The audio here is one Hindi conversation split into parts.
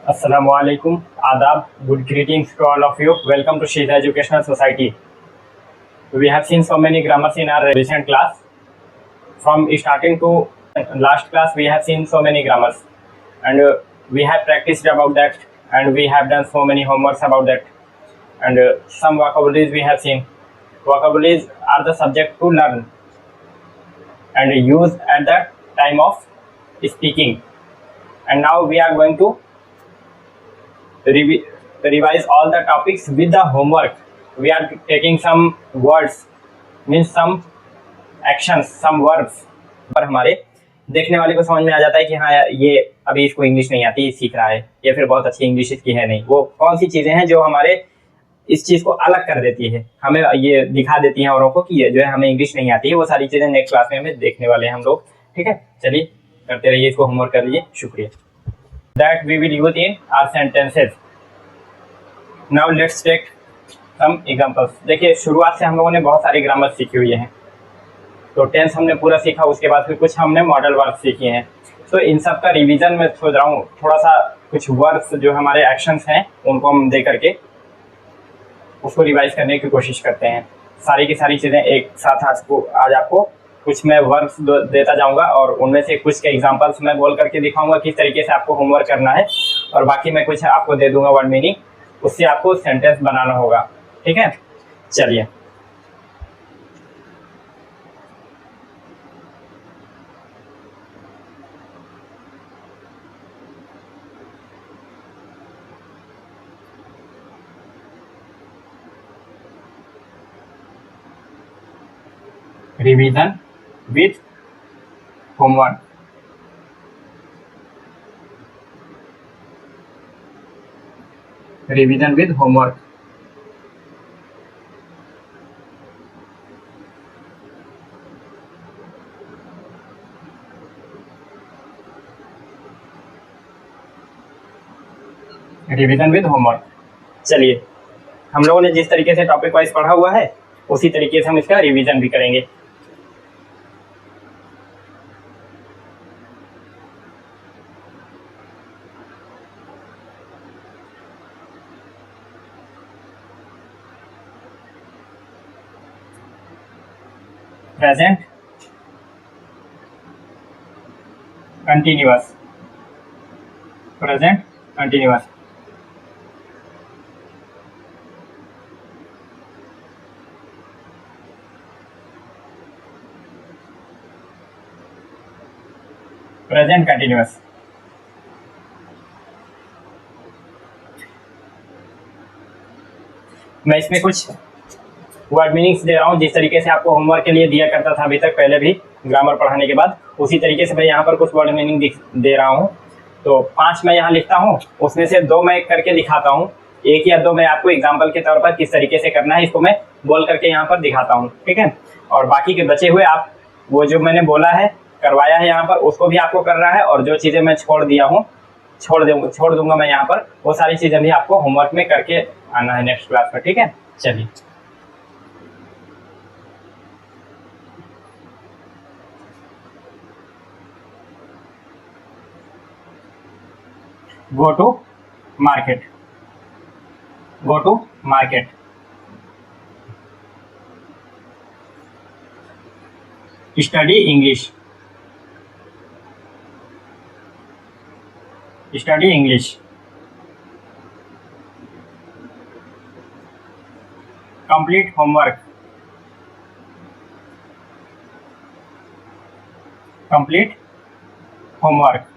Assalamualaikum, Adab, good greetings to all of you. Welcome to Shida Educational Society. We have seen so many grammars in our recent class. From starting to last class, we have seen so many grammars, and we have practiced about that, and we have done so many homeworks about that, and some vocabularies we have seen. Vocabularies are the subject to learn and use at the time of speaking. And now we are going to revise all the topics with the homework. We are taking some words, means some actions, some verbs पर हमारे देखने वाले को समझ में आ जाता है कि हाँ ये अभी इसको इंग्लिश नहीं आती, सीख रहा है, या फिर बहुत अच्छी इंग्लिश इसकी है नहीं। वो कौन सी चीज़ें हैं जो हमारे इस चीज़ को अलग कर देती है, हमें ये दिखा देती हैं औरों को कि ये जो है हमें इंग्लिश नहीं आती है। वो सारी चीज़ें नेक्स्ट क्लास में हमें देखने वाले हैं हम लोग। ठीक है, चलिए करते रहिए, इसको होमवर्क कर लीजिए। शुक्रिया। That we will use in our sentences. Now let's take some examples. देखिए, शुरुआत से हम लोगों ने बहुत सारे ग्रामर सीखे हुए हैं। तो टेंस हमने पूरा सीखा, उसके बाद फिर कुछ हमने मॉडल वर्ब सीखे हैं। तो इन सब का रिवीजन में सोच रहा हूँ, थोड़ा सा कुछ वर्ब्स जो हमारे एक्शंस हैं उनको हम दे करके उसको रिवाइज करने की कोशिश करते हैं। सारी की सारी चीज़ें एक साथ आज आपको कुछ मैं वर्ब्स देता जाऊंगा और उनमें से कुछ के एग्जांपल्स मैं बोल करके दिखाऊंगा किस तरीके से आपको होमवर्क करना है, और बाकी मैं कुछ आपको दे दूंगा वर्ड मीनिंग, उससे आपको सेंटेंस बनाना होगा। ठीक है, चलिए। Revision with homework. Revision with homework. Revision with homework. चलिए, हम लोगों ने जिस तरीके से टॉपिक वाइज पढ़ा हुआ है उसी तरीके से हम इसका रिवीजन भी करेंगे। Present continuous. Present continuous. Present continuous. मैं इसमें कुछ वर्ड मीनिंग्स दे रहा हूँ जिस तरीके से आपको होमवर्क के लिए दिया करता था अभी तक, पहले भी ग्रामर पढ़ाने के बाद, उसी तरीके से मैं यहाँ पर कुछ वर्ड मीनिंग दे रहा हूँ। तो 5 मैं यहाँ लिखता हूँ, उसमें से 2 मैं करके दिखाता हूँ, 1 या 2 मैं आपको एग्जाम्पल के तौर पर किस तरीके से करना है इसको मैं बोल करके यहाँ पर दिखाता हूँ। ठीक है, और बाकी के बचे हुए आप वो जो मैंने बोला है करवाया है यहाँ पर उसको भी आपको करना है, और जो चीज़ें मैं छोड़ दिया हूँ छोड़ दूंगा मैं यहाँ पर, वो सारी चीज़ें भी आपको होमवर्क में करके आना है नेक्स्ट क्लास में। ठीक है, चलिए। Go to market. Go to market. Study English. Study English. Complete homework. Complete homework.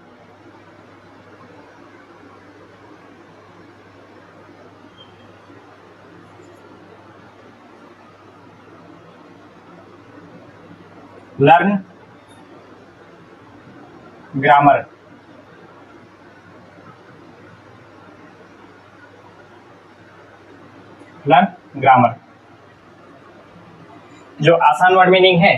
Learn grammar. Learn grammar. जो आसान वर्ड मीनिंग है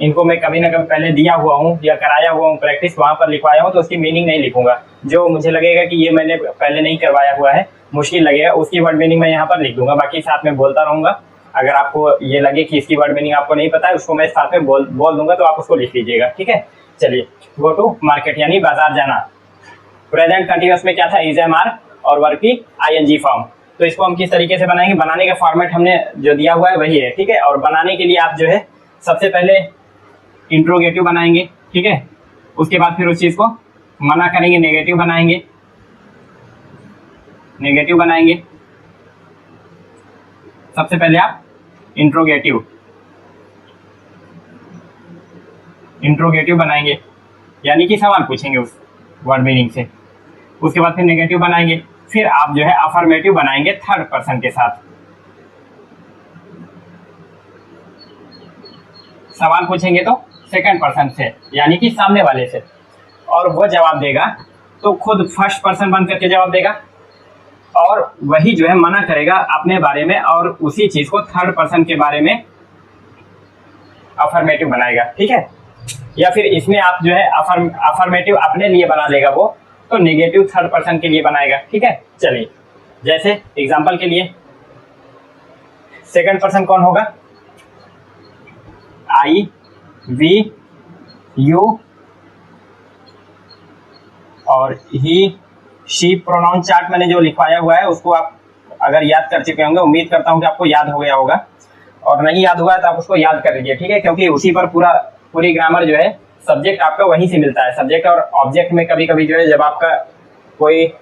इनको मैं कभी ना कभी पहले दिया हुआ हूँ या कराया हुआ हूँ प्रैक्टिस, वहाँ पर लिखवाया हूँ, तो उसकी मीनिंग नहीं लिखूंगा। जो मुझे लगेगा कि ये मैंने पहले नहीं करवाया हुआ है, मुश्किल लगेगा, उसकी वर्ड मीनिंग मैं यहाँ पर लिख दूंगा, बाकी साथ में बोलता रहूँगा। अगर आपको ये लगे कि इसकी वर्ड मीनिंग आपको नहीं पता है, उसको मैं साथ में बोल दूंगा, तो आप उसको लिख लीजिएगा। ठीक है, चलिए। गो टू मार्केट यानी बाजार जाना। प्रेजेंट कंटिन्यूअस में क्या था, इज एम आर और वर्ब की आईएनजी फॉर्म। तो इसको हम किस तरीके से बनाएंगे, बनाने का फॉर्मेट हमने जो दिया हुआ है वही है, ठीक है। और बनाने के लिए आप जो है सबसे पहले इंट्रोगेटिव बनाएंगे, ठीक है। उसके बाद फिर उस चीज को मना करेंगे, नेगेटिव बनाएंगे, नेगेटिव बनाएंगे। सबसे पहले आप इंट्रोगेटिव बनाएंगे, यानी कि सवाल पूछेंगे उस वर्ड मीनिंग से। उसके बाद फिर नेगेटिव बनाएंगे, फिर आप जो है अफर्मेटिव बनाएंगे थर्ड पर्सन के साथ। सवाल पूछेंगे तो सेकंड पर्सन से, यानी कि सामने वाले से, और वो जवाब देगा तो खुद फर्स्ट पर्सन बन करके जवाब देगा, और वही जो है मना करेगा अपने बारे में और उसी चीज को थर्ड पर्सन के बारे में अफर्मेटिव बनाएगा, ठीक है। या फिर इसमें आप जो है अफर्मेटिव अपने लिए बना लेगा वो, तो नेगेटिव थर्ड पर्सन के लिए बनाएगा, ठीक है। चलिए, जैसे एग्जांपल के लिए सेकंड पर्सन कौन होगा, आई वी यू और ही शी। प्रोनाउन चार्ट मैंने जो लिखवाया हुआ है उसको आप अगर याद कर चुके होंगे, उम्मीद करता हूं कि आपको याद हो गया होगा, और नहीं याद हुआ तो आप उसको याद कर लीजिए, ठीक है। क्योंकि उसी पर पूरी ग्रामर जो है, सब्जेक्ट आपका वहीं से मिलता है। सब्जेक्ट और ऑब्जेक्ट में कभी कभी जो है, जब आपका कोई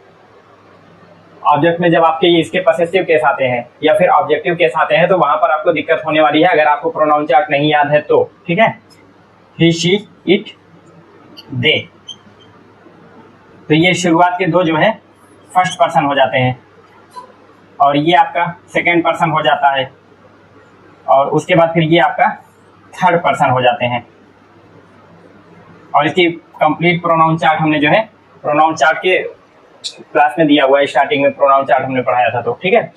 ऑब्जेक्ट में जब आपके इसके पॉसेसिव केस आते हैं या फिर ऑब्जेक्टिव केस आते हैं, तो वहां पर आपको दिक्कत होने वाली है अगर आपको प्रोनाउन चार्ट नहीं याद है तो, ठीक है। ही शी इट दे, तो ये शुरुआत के दो जो है फर्स्ट पर्सन हो जाते हैं, और ये आपका सेकेंड पर्सन हो जाता है, और उसके बाद फिर ये आपका थर्ड पर्सन हो जाते हैं। और इसकी कंप्लीट प्रोनाउन चार्ट हमने जो है प्रोनाउन चार्ट के क्लास में दिया हुआ है, स्टार्टिंग में प्रोनाउन चार्ट हमने पढ़ाया था, तो ठीक है।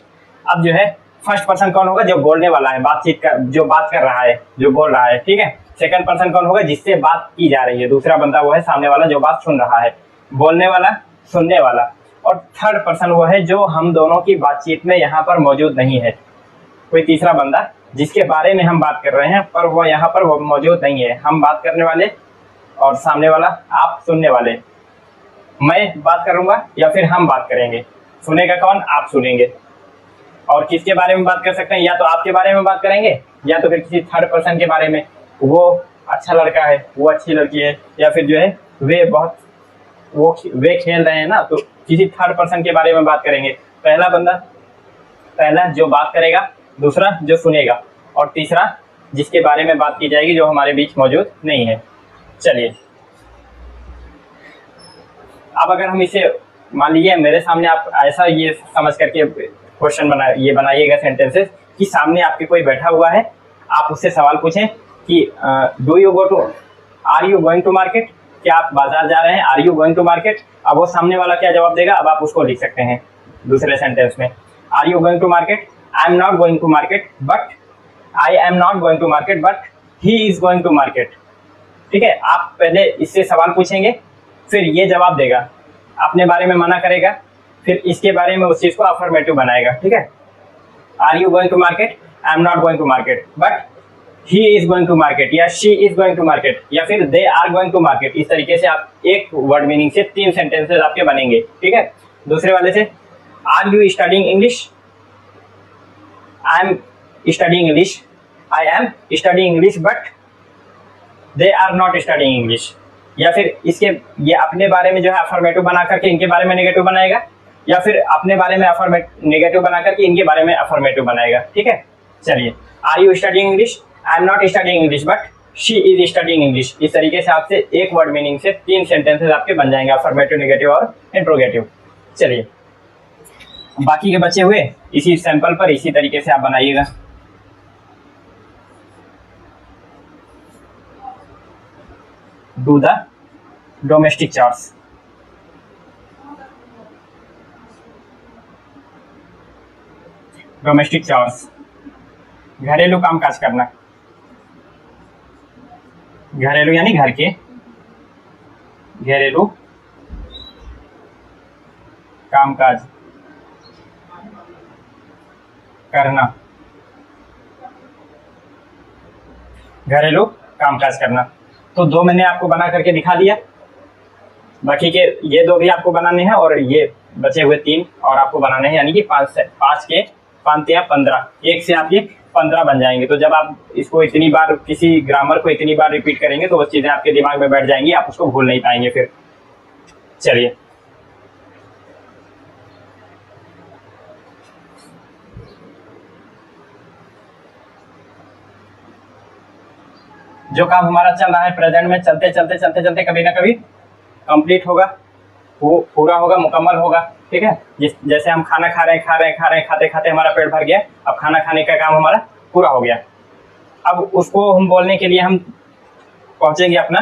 अब जो है फर्स्ट पर्सन कौन होगा, जो बोलने वाला है, बातचीत कर, जो बात कर रहा है, जो बोल रहा है, ठीक है। सेकंड पर्सन कौन होगा, जिससे बात की जा रही है, दूसरा बंदा वो है सामने वाला जो बात सुन रहा है, बोलने वाला, सुनने वाला। और थर्ड पर्सन वो है जो हम दोनों की बातचीत में यहाँ पर मौजूद नहीं है, कोई तीसरा बंदा जिसके बारे में हम बात कर रहे हैं पर वो यहाँ पर वो मौजूद नहीं है। हम बात करने वाले और सामने वाला आप सुनने वाले, मैं बात करूंगा या फिर हम बात करेंगे, सुनेगा कौन, आप सुनेंगे। और किसके बारे में बात कर सकते हैं, या तो आपके बारे में बात करेंगे या तो फिर किसी थर्ड पर्सन के बारे में, वो अच्छा लड़का है, वो अच्छी लड़की है, या फिर जो है वे खेल रहे हैं ना, तो किसी थर्ड पर्सन के बारे में बात करेंगे। पहला जो बात करेगा, दूसरा जो सुनेगा, और तीसरा जिसके बारे में बात की जाएगी जो हमारे बीच मौजूद नहीं है। चलिए, अब अगर हम इसे मान लीजिए मेरे सामने, आप ऐसा ये समझ करके क्वेश्चन बनाइएगा सेंटेंसेस कि सामने आपके कोई बैठा हुआ है, आप उससे सवाल पूछें कि are you going to market, क्या आप बाजार जा रहे हैं, are you going to market. अब वो सामने वाला क्या जवाब देगा, अब आप उसको लिख सकते हैं दूसरे सेंटेंस में, are you going to market, I am not going to market but he is going to market, ठीक है। आप पहले इससे सवाल पूछेंगे, फिर ये जवाब देगा, अपने बारे में मना करेगा, फिर इसके बारे में उस चीज को अफर्मेटिव बनाएगा, ठीक है। Are you going to market, I am not going to market but he is going to market, या she is going to market, या फिर they are going to market. इस तरीके से आप एक वर्ड मीनिंग से 3 सेंटेंसेस आपके बनेंगे, ठीक है। दूसरे वाले से, are you studying English, I am studying English but they are not studying English. या फिर इसके ये अपने बारे में जो है अफर्मेटिव बना करके इनके बारे में नेगेटिव बनाएगा, या फिर अपने बारे में नेगेटिव बना करके इनके बारे में अफर्मेटिव बनाएगा, ठीक है। चलिए, are you studying English, I am not studying English but she is studying English. इस तरीके से आपसे एक वर्ड मीनिंग से 3 सेंटेंसेस आपके बन जाएंगे, अफर्मेटिव, नेगेटिव और इंट्रोगेटिव। चलिए, बाकी के बचे हुए इसी सैंपल पर इसी तरीके से आप बनाइएगा। डू द डोमेस्टिक चॉर्स, डोमेस्टिक चॉर्स, घरेलू कामकाज करना, घरेलू यानी घर के, घरेलू कामकाज करना, घरेलू कामकाज करना। तो 2 मैंने आपको बना करके दिखा दिया, बाकी के ये 2 भी आपको बनाने हैं और ये बचे हुए 3 और आपको बनाने हैं, यानी कि 5 के 5 या 15, 1 से आपके 15 बन जाएंगे। तो जब आप इसको इतनी बार, किसी ग्रामर को इतनी बार रिपीट करेंगे तो वो चीज़ें आपके दिमाग में बैठ जाएंगी, आप उसको भूल नहीं पाएंगे फिर। चलिए, जो काम हमारा चल रहा है प्रेजेंट में, चलते चलते कभी ना कभी कंप्लीट होगा, वो पूरा होगा, मुकम्मल होगा। ठीक है, जैसे हम खाना खा रहे हैं, खाते खाते हमारा पेट भर गया, अब खाना खाने का काम हमारा पूरा हो गया। अब उसको हम बोलने के लिए हम पहुंचेंगे अपना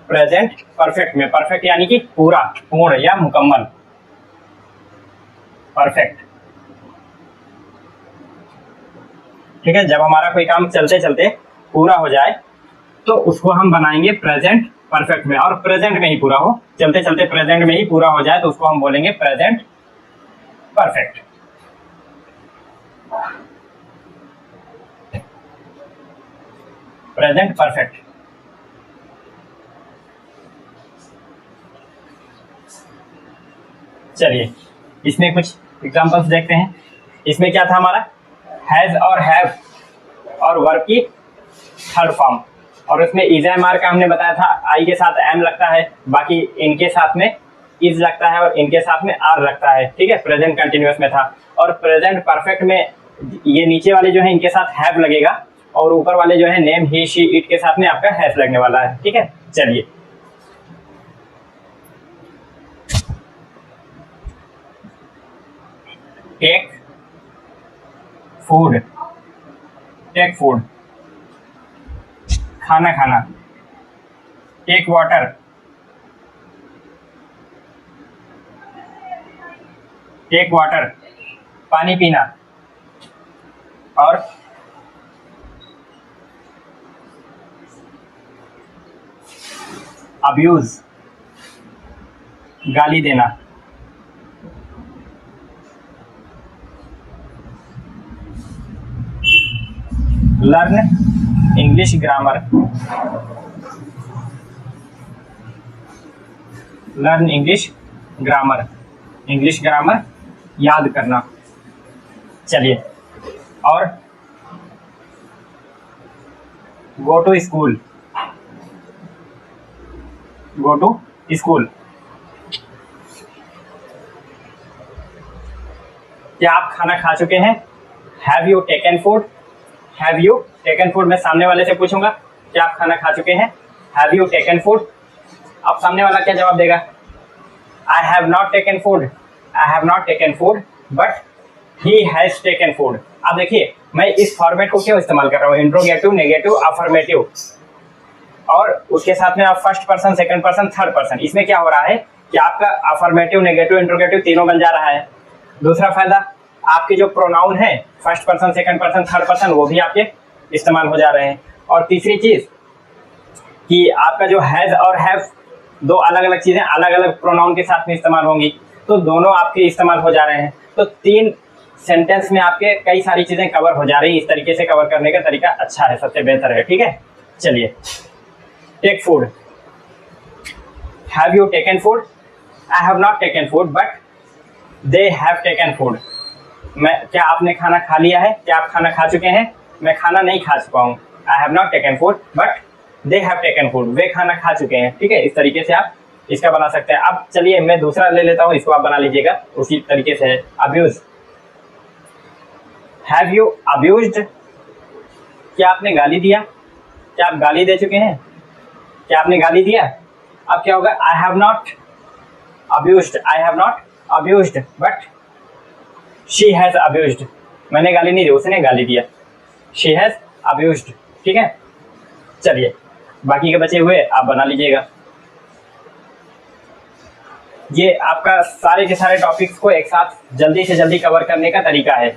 प्रेजेंट परफेक्ट में। परफेक्ट यानी कि पूरा, पूर्ण या मुकम्मल, परफेक्ट। ठीक है, जब हमारा कोई काम चलते चलते पूरा हो जाए तो उसको हम बनाएंगे प्रेजेंट परफेक्ट में, और प्रेजेंट में ही पूरा हो, चलते चलते प्रेजेंट में ही पूरा हो जाए तो उसको हम बोलेंगे प्रेजेंट परफेक्ट। Present perfect. चलिए, इसमें कुछ एग्जांपल्स देखते हैं। इसमें क्या था हमारा, हैज और हैव और वर्ब की थर्ड फॉर्म, और उसमें इज एम आर का हमने बताया था, आई के साथ एम लगता है, बाकी इनके साथ में इज लगता है और इनके साथ में आर लगता है। ठीक है, प्रेजेंट कंटिन्यूअस में था। और प्रेजेंट परफेक्ट में ये नीचे वाले जो है इनके साथ हैव लगेगा, और ऊपर वाले जो है नेम, ही, शी, इट के साथ में आपका हैज लगने वाला है। ठीक है, चलिए, टेक फूड, टेक फूड, खाना खाना, टेक वाटर, टेक वाटर, पानी पीना, और अब्यूज, गाली देना। Learn English grammar, learn English grammar, English grammar याद करना। चलिए, और go to school, go to school. क्या आप खाना खा चुके हैं, have you taken food, have you taken food. मैं सामने वाले से पूछूंगा क्या आप खाना खा चुके हैं, हैव यू टेकन फूड। अब सामने वाला क्या जवाब देगा, आई have not taken food, I have not taken food but he has taken food. अब देखिए, मैं इस फॉर्मेट को क्यों इस्तेमाल कर रहा हूँ, इंट्रोगेटिव, नेगेटिव, अफर्मेटिव, और उसके साथ में आप first person, second person, third person. इसमें क्या हो रहा है कि आपका अफर्मेटिव, नेगेटिव, इंट्रोगेटिव तीनों बन जा रहा है। दूसरा फायदा, आपके जो प्रोनाउन है first person, second person, third person, वो भी आपके इस्तेमाल हो जा रहे हैं। और तीसरी चीज कि आपका जो हैज और हैव, दो अलग अलग चीजें अलग अलग प्रोनाउन के साथ में इस्तेमाल होंगी, तो दोनों आपके इस्तेमाल हो जा रहे हैं। तो 3 सेंटेंस में आपके कई सारी चीजें कवर हो जा रही हैं। इस तरीके से कवर करने का तरीका अच्छा है, सबसे बेहतर है। ठीक है, चलिए, take food, have you taken food, I have not taken food but they have taken food. क्या आपने खाना खा लिया है, क्या आप खाना खा चुके हैं, मैं खाना नहीं खा चुका हूँ, I have not taken food but they have taken food, वे खाना खा चुके हैं। ठीक है, इस तरीके से आप इसका बना सकते हैं। अब चलिए, मैं दूसरा ले लेता हूँ, इसको आप बना लीजिएगा उसी तरीके से है। अब्यूज, हैव यू अब्यूज्ड, क्या आपने गाली दिया, क्या आप गाली दे चुके हैं, क्या आपने गाली दिया। अब क्या होगा, आई have not abused, I have not abused but she has abused, मैंने गाली नहीं दी, उसने गाली दिया, शी हैज अब्यूज्ड। ठीक है, चलिए, बाकी के बचे हुए आप बना लीजिएगा। ये आपका सारे के सारे टॉपिक्स को एक साथ जल्दी से जल्दी कवर करने का तरीका है।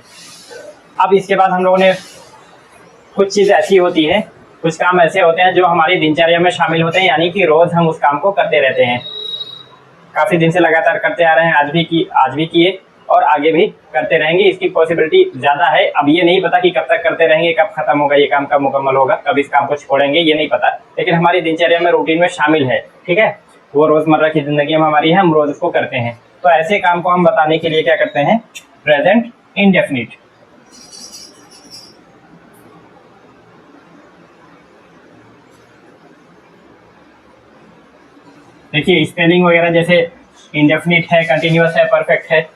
अब इसके बाद हम लोगों ने कुछ चीज़ ऐसी होती है, कुछ काम ऐसे होते हैं जो हमारी दिनचर्या में शामिल होते हैं, यानी कि रोज हम उस काम को करते रहते हैं। काफ़ी दिन से लगातार करते आ रहे हैं, आज भी किए और आगे भी करते रहेंगे। इसकी पॉसिबिलिटी ज़्यादा है। अब ये नहीं पता कि कब तक करते रहेंगे, कब खत्म होगा ये काम, कब मुकम्मल होगा, कब इस काम को छोड़ेंगे, ये नहीं पता, लेकिन हमारी दिनचर्या में, रूटीन में शामिल है। ठीक है, वो रोजमर्रा की जिंदगी में हमारी है, हम रोज उसको करते हैं। तो ऐसे काम को हम बताने के लिए क्या करते हैं, प्रेजेंट इंडेफिनिट। देखिए स्पेलिंग वगैरह जैसे इंडेफिनिट है, कंटिन्यूअस है, परफेक्ट है,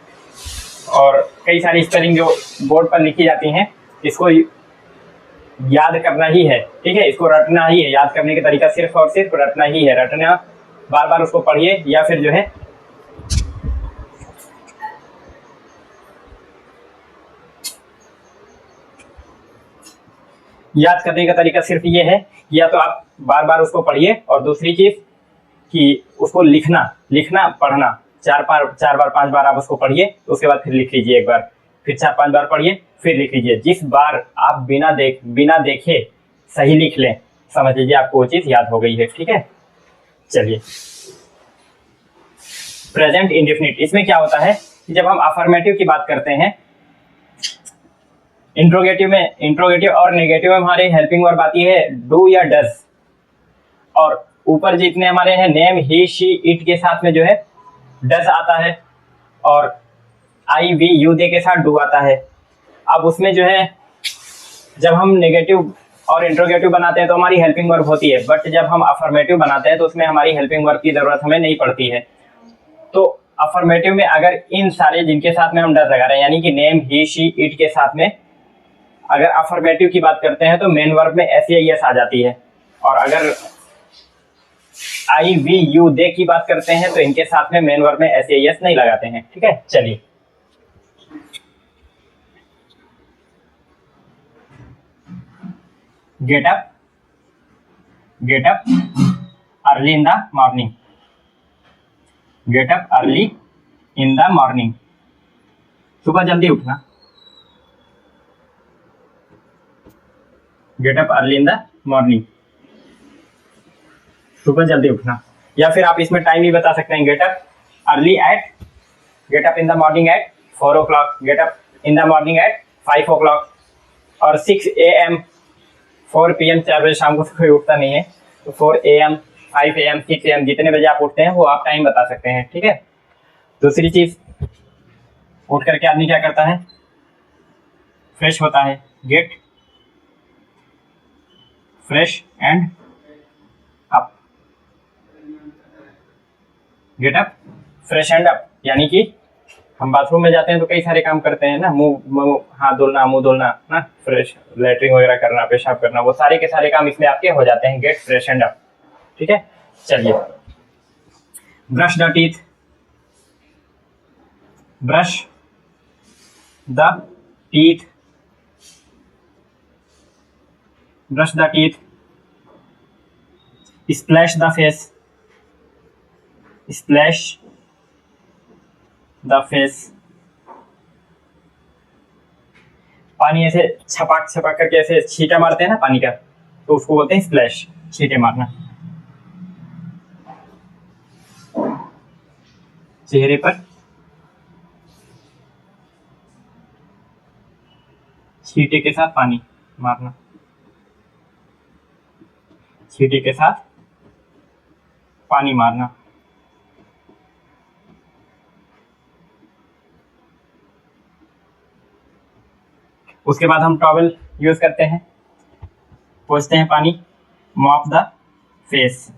और कई सारी स्पेलिंग जो बोर्ड पर लिखी जाती हैं, इसको याद करना ही है, ठीक है, इसको रटना ही है। याद करने का तरीका सिर्फ और सिर्फ रटना ही है, रटना, बार बार उसको पढ़िए, या फिर जो है याद करने का तरीका सिर्फ ये है, या तो आप बार बार उसको पढ़िए, और दूसरी चीज कि उसको लिखना पढ़ना, 4 बार 5 बार आप उसको पढ़िए, तो उसके बाद फिर लिख लीजिए एक बार, फिर 4-5 बार पढ़िए, फिर लिख लीजिए। जिस बार आप बिना देखे सही लिख लें, समझ लीजिए आपको वो चीज याद हो गई है, ठीक है। चलिए, प्रेजेंट इंडेफिनिट, इसमें क्या होता है कि जब हम अफर्मेटिव की बात करते हैं, इंट्रोगेटिव और नेगेटिव में हमारे हेल्पिंग वर्ब आती है डू या डज, और ऊपर जितने हमारे हैं नेम, ही, शी, इट के साथ में जो है डज आता है, और आई, वी, यू, दे के साथ डू आता है। अब उसमें जो है जब हम नेगेटिव और इंट्रोगेटिव बनाते हैं तो हमारी हेल्पिंग वर्ब होती है, बट जब हम अफर्मेटिव बनाते हैं तो उसमें हमारी हेल्पिंग वर्ब की जरूरत हमें नहीं पड़ती है। तो अफर्मेटिव में अगर इन सारे जिनके साथ में हम डज लगा रहे हैं, यानी कि नेम, ही, शी, इट के साथ में अगर अफर्मेटिव की बात करते हैं तो मेन वर्ब में एस या यस आ जाती है, और अगर आई, वी, यू, दे की बात करते हैं तो इनके साथ में मेन वर्ब में एस या यस नहीं लगाते हैं, ठीक है। चलिए, gate up early in the morning, gate up early in the morning, सुबह जल्दी उठना, gate up early in the morning, सुबह जल्दी उठना। या फिर आप इसमें टाइम भी बता सकते हैं, get up early at, get up in the morning at 4 o'clock, get up in the morning at 5 o'clock, और 6 AM, 4 PM, 4 बजे शाम को तो कोई उठता नहीं है, तो 4 AM, 5 AM, 6 AM, जितने बजे आप उठते हैं वो आप टाइम बता सकते हैं, ठीक है। दूसरी चीज, उठ करके आदमी क्या करता है, फ्रेश होता है, gate fresh and up, get up fresh and up, यानी कि हम बाथरूम में जाते हैं तो कई सारे काम करते हैं ना, मुंह हाथ धुलना, मुंह धुलना ना, फ्रेश लेटरिंग वगैरह करना, पेशाब करना, वो सारे के सारे काम इसमें आपके हो जाते हैं, गेट फ्रेश एंड अप, ठीक है। चलिए, brush the teeth, brush the teeth, brush the teeth, splash the face, splash the face, पानी ऐसे छपाक करके ऐसे छींटा मारते हैं ना पानी का, तो उसको बोलते हैं स्प्लैश, छींटे मारना। चेहरे पर छींटे के साथ पानी मारना, छींटे के साथ पानी मारना। उसके बाद हम टॉवल यूज करते हैं, पोंछते हैं पानी, mop the face,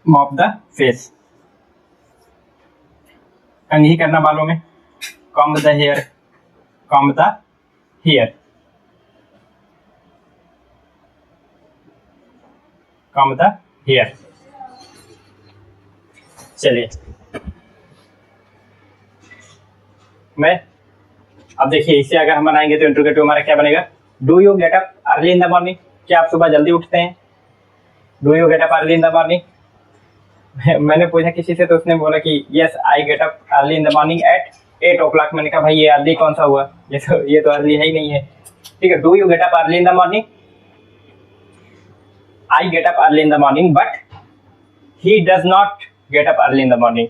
mop the face, कंघी करना बालों में, comb the hair, comb the hair, comb the hair. चलिए, अब देखिए इसे अगर हम बनाएंगे तो इंट्रोगेटिव हमारा क्या बनेगा, do you get up early in the morning, क्या आप सुबह जल्दी उठते हैं, do you get up early in the morning. मैंने पूछा किसी से तो उसने बोला कि yes I get up early in the morning at 8 o'clock। मैंने कहा भाई ये अर्ली कौन सा हुआ, ये तो अर्ली है ही नहीं है, ठीक है। Do you get up early in the morning, I get up early in the morning but he does not get up early in the morning,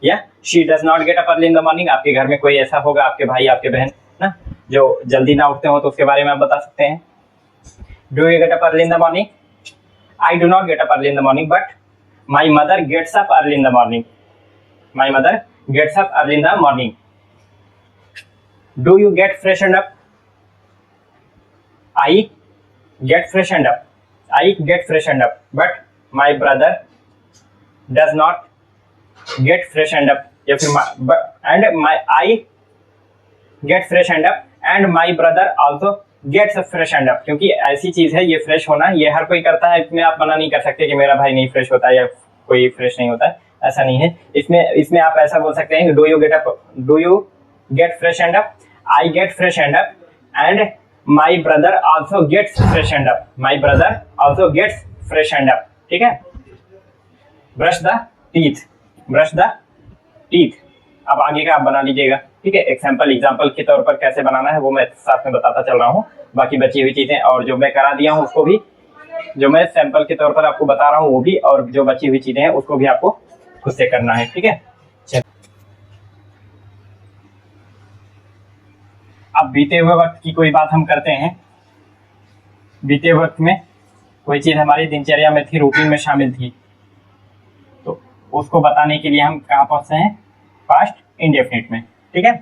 या she does not get up early in the morning. आपके घर में कोई ऐसा होगा, आपके भाई, आपके बहन ना, जो जल्दी ना उठते हो, तो उसके बारे में आप बता सकते हैं, do you get up early in the morning, I do not get up early in the morning but my mother gets up early in the morning. My mother gets up early in the morning. Do you get freshened up? I get freshened up. I get freshened up, but my brother does not get freshened up. या फिर I get freshened up and my brother also gets freshened up. क्योंकि ऐसी चीज है ये फ्रेश होना, ये हर कोई करता है. इसमें आप मना नहीं कर सकते कि मेरा भाई नहीं फ्रेश होता है या कोई फ्रेश नहीं होता है, ऐसा नहीं है. इसमें आप ऐसा बोल सकते हैं, do you gate freshened up? I get freshened up and my brother also gets freshened up. My brother also gets freshened up. ठीक है. brush the teeth. brush the teeth. अब आगे का आप बना लीजिएगा. ठीक है. एग्जाम्पल के तौर पर कैसे बनाना है वो मैं साथ में बताता चल रहा हूँ. बाकी बची हुई चीजें और जो मैं करा दिया हूँ उसको भी, जो मैं सैंपल के तौर पर आपको बता रहा हूँ वो भी, और जो बची हुई चीजें हैं उसको भी आपको खुद से करना है. ठीक है. अब बीते हुए वक्त की कोई बात हम करते हैं. बीते वक्त में कोई चीज हमारी दिनचर्या में थी, रूटीन में शामिल थी, तो उसको बताने के लिए हम कहाँ पहुंचते हैं? पास्ट इंडेफिनिट में. ठीक है.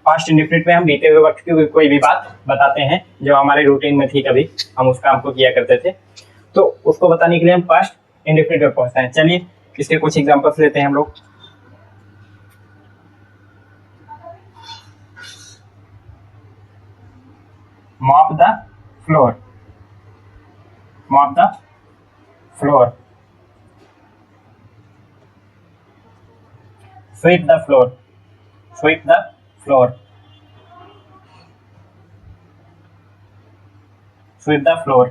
पास्ट इंडेफिनिट में हम बीते हुए वक्त की कोई भी बात बताते हैं जो हमारे रूटीन में थी, कभी हम उस काम को किया करते थे, तो उसको बताने के लिए हम पास्ट इंडेफिनिट में पहुंचते हैं. चलिए इसके कुछ एग्जांपल्स लेते हैं हम लोग. mop the floor. mop the floor. sweep the floor. sweep the floor. sweep the floor.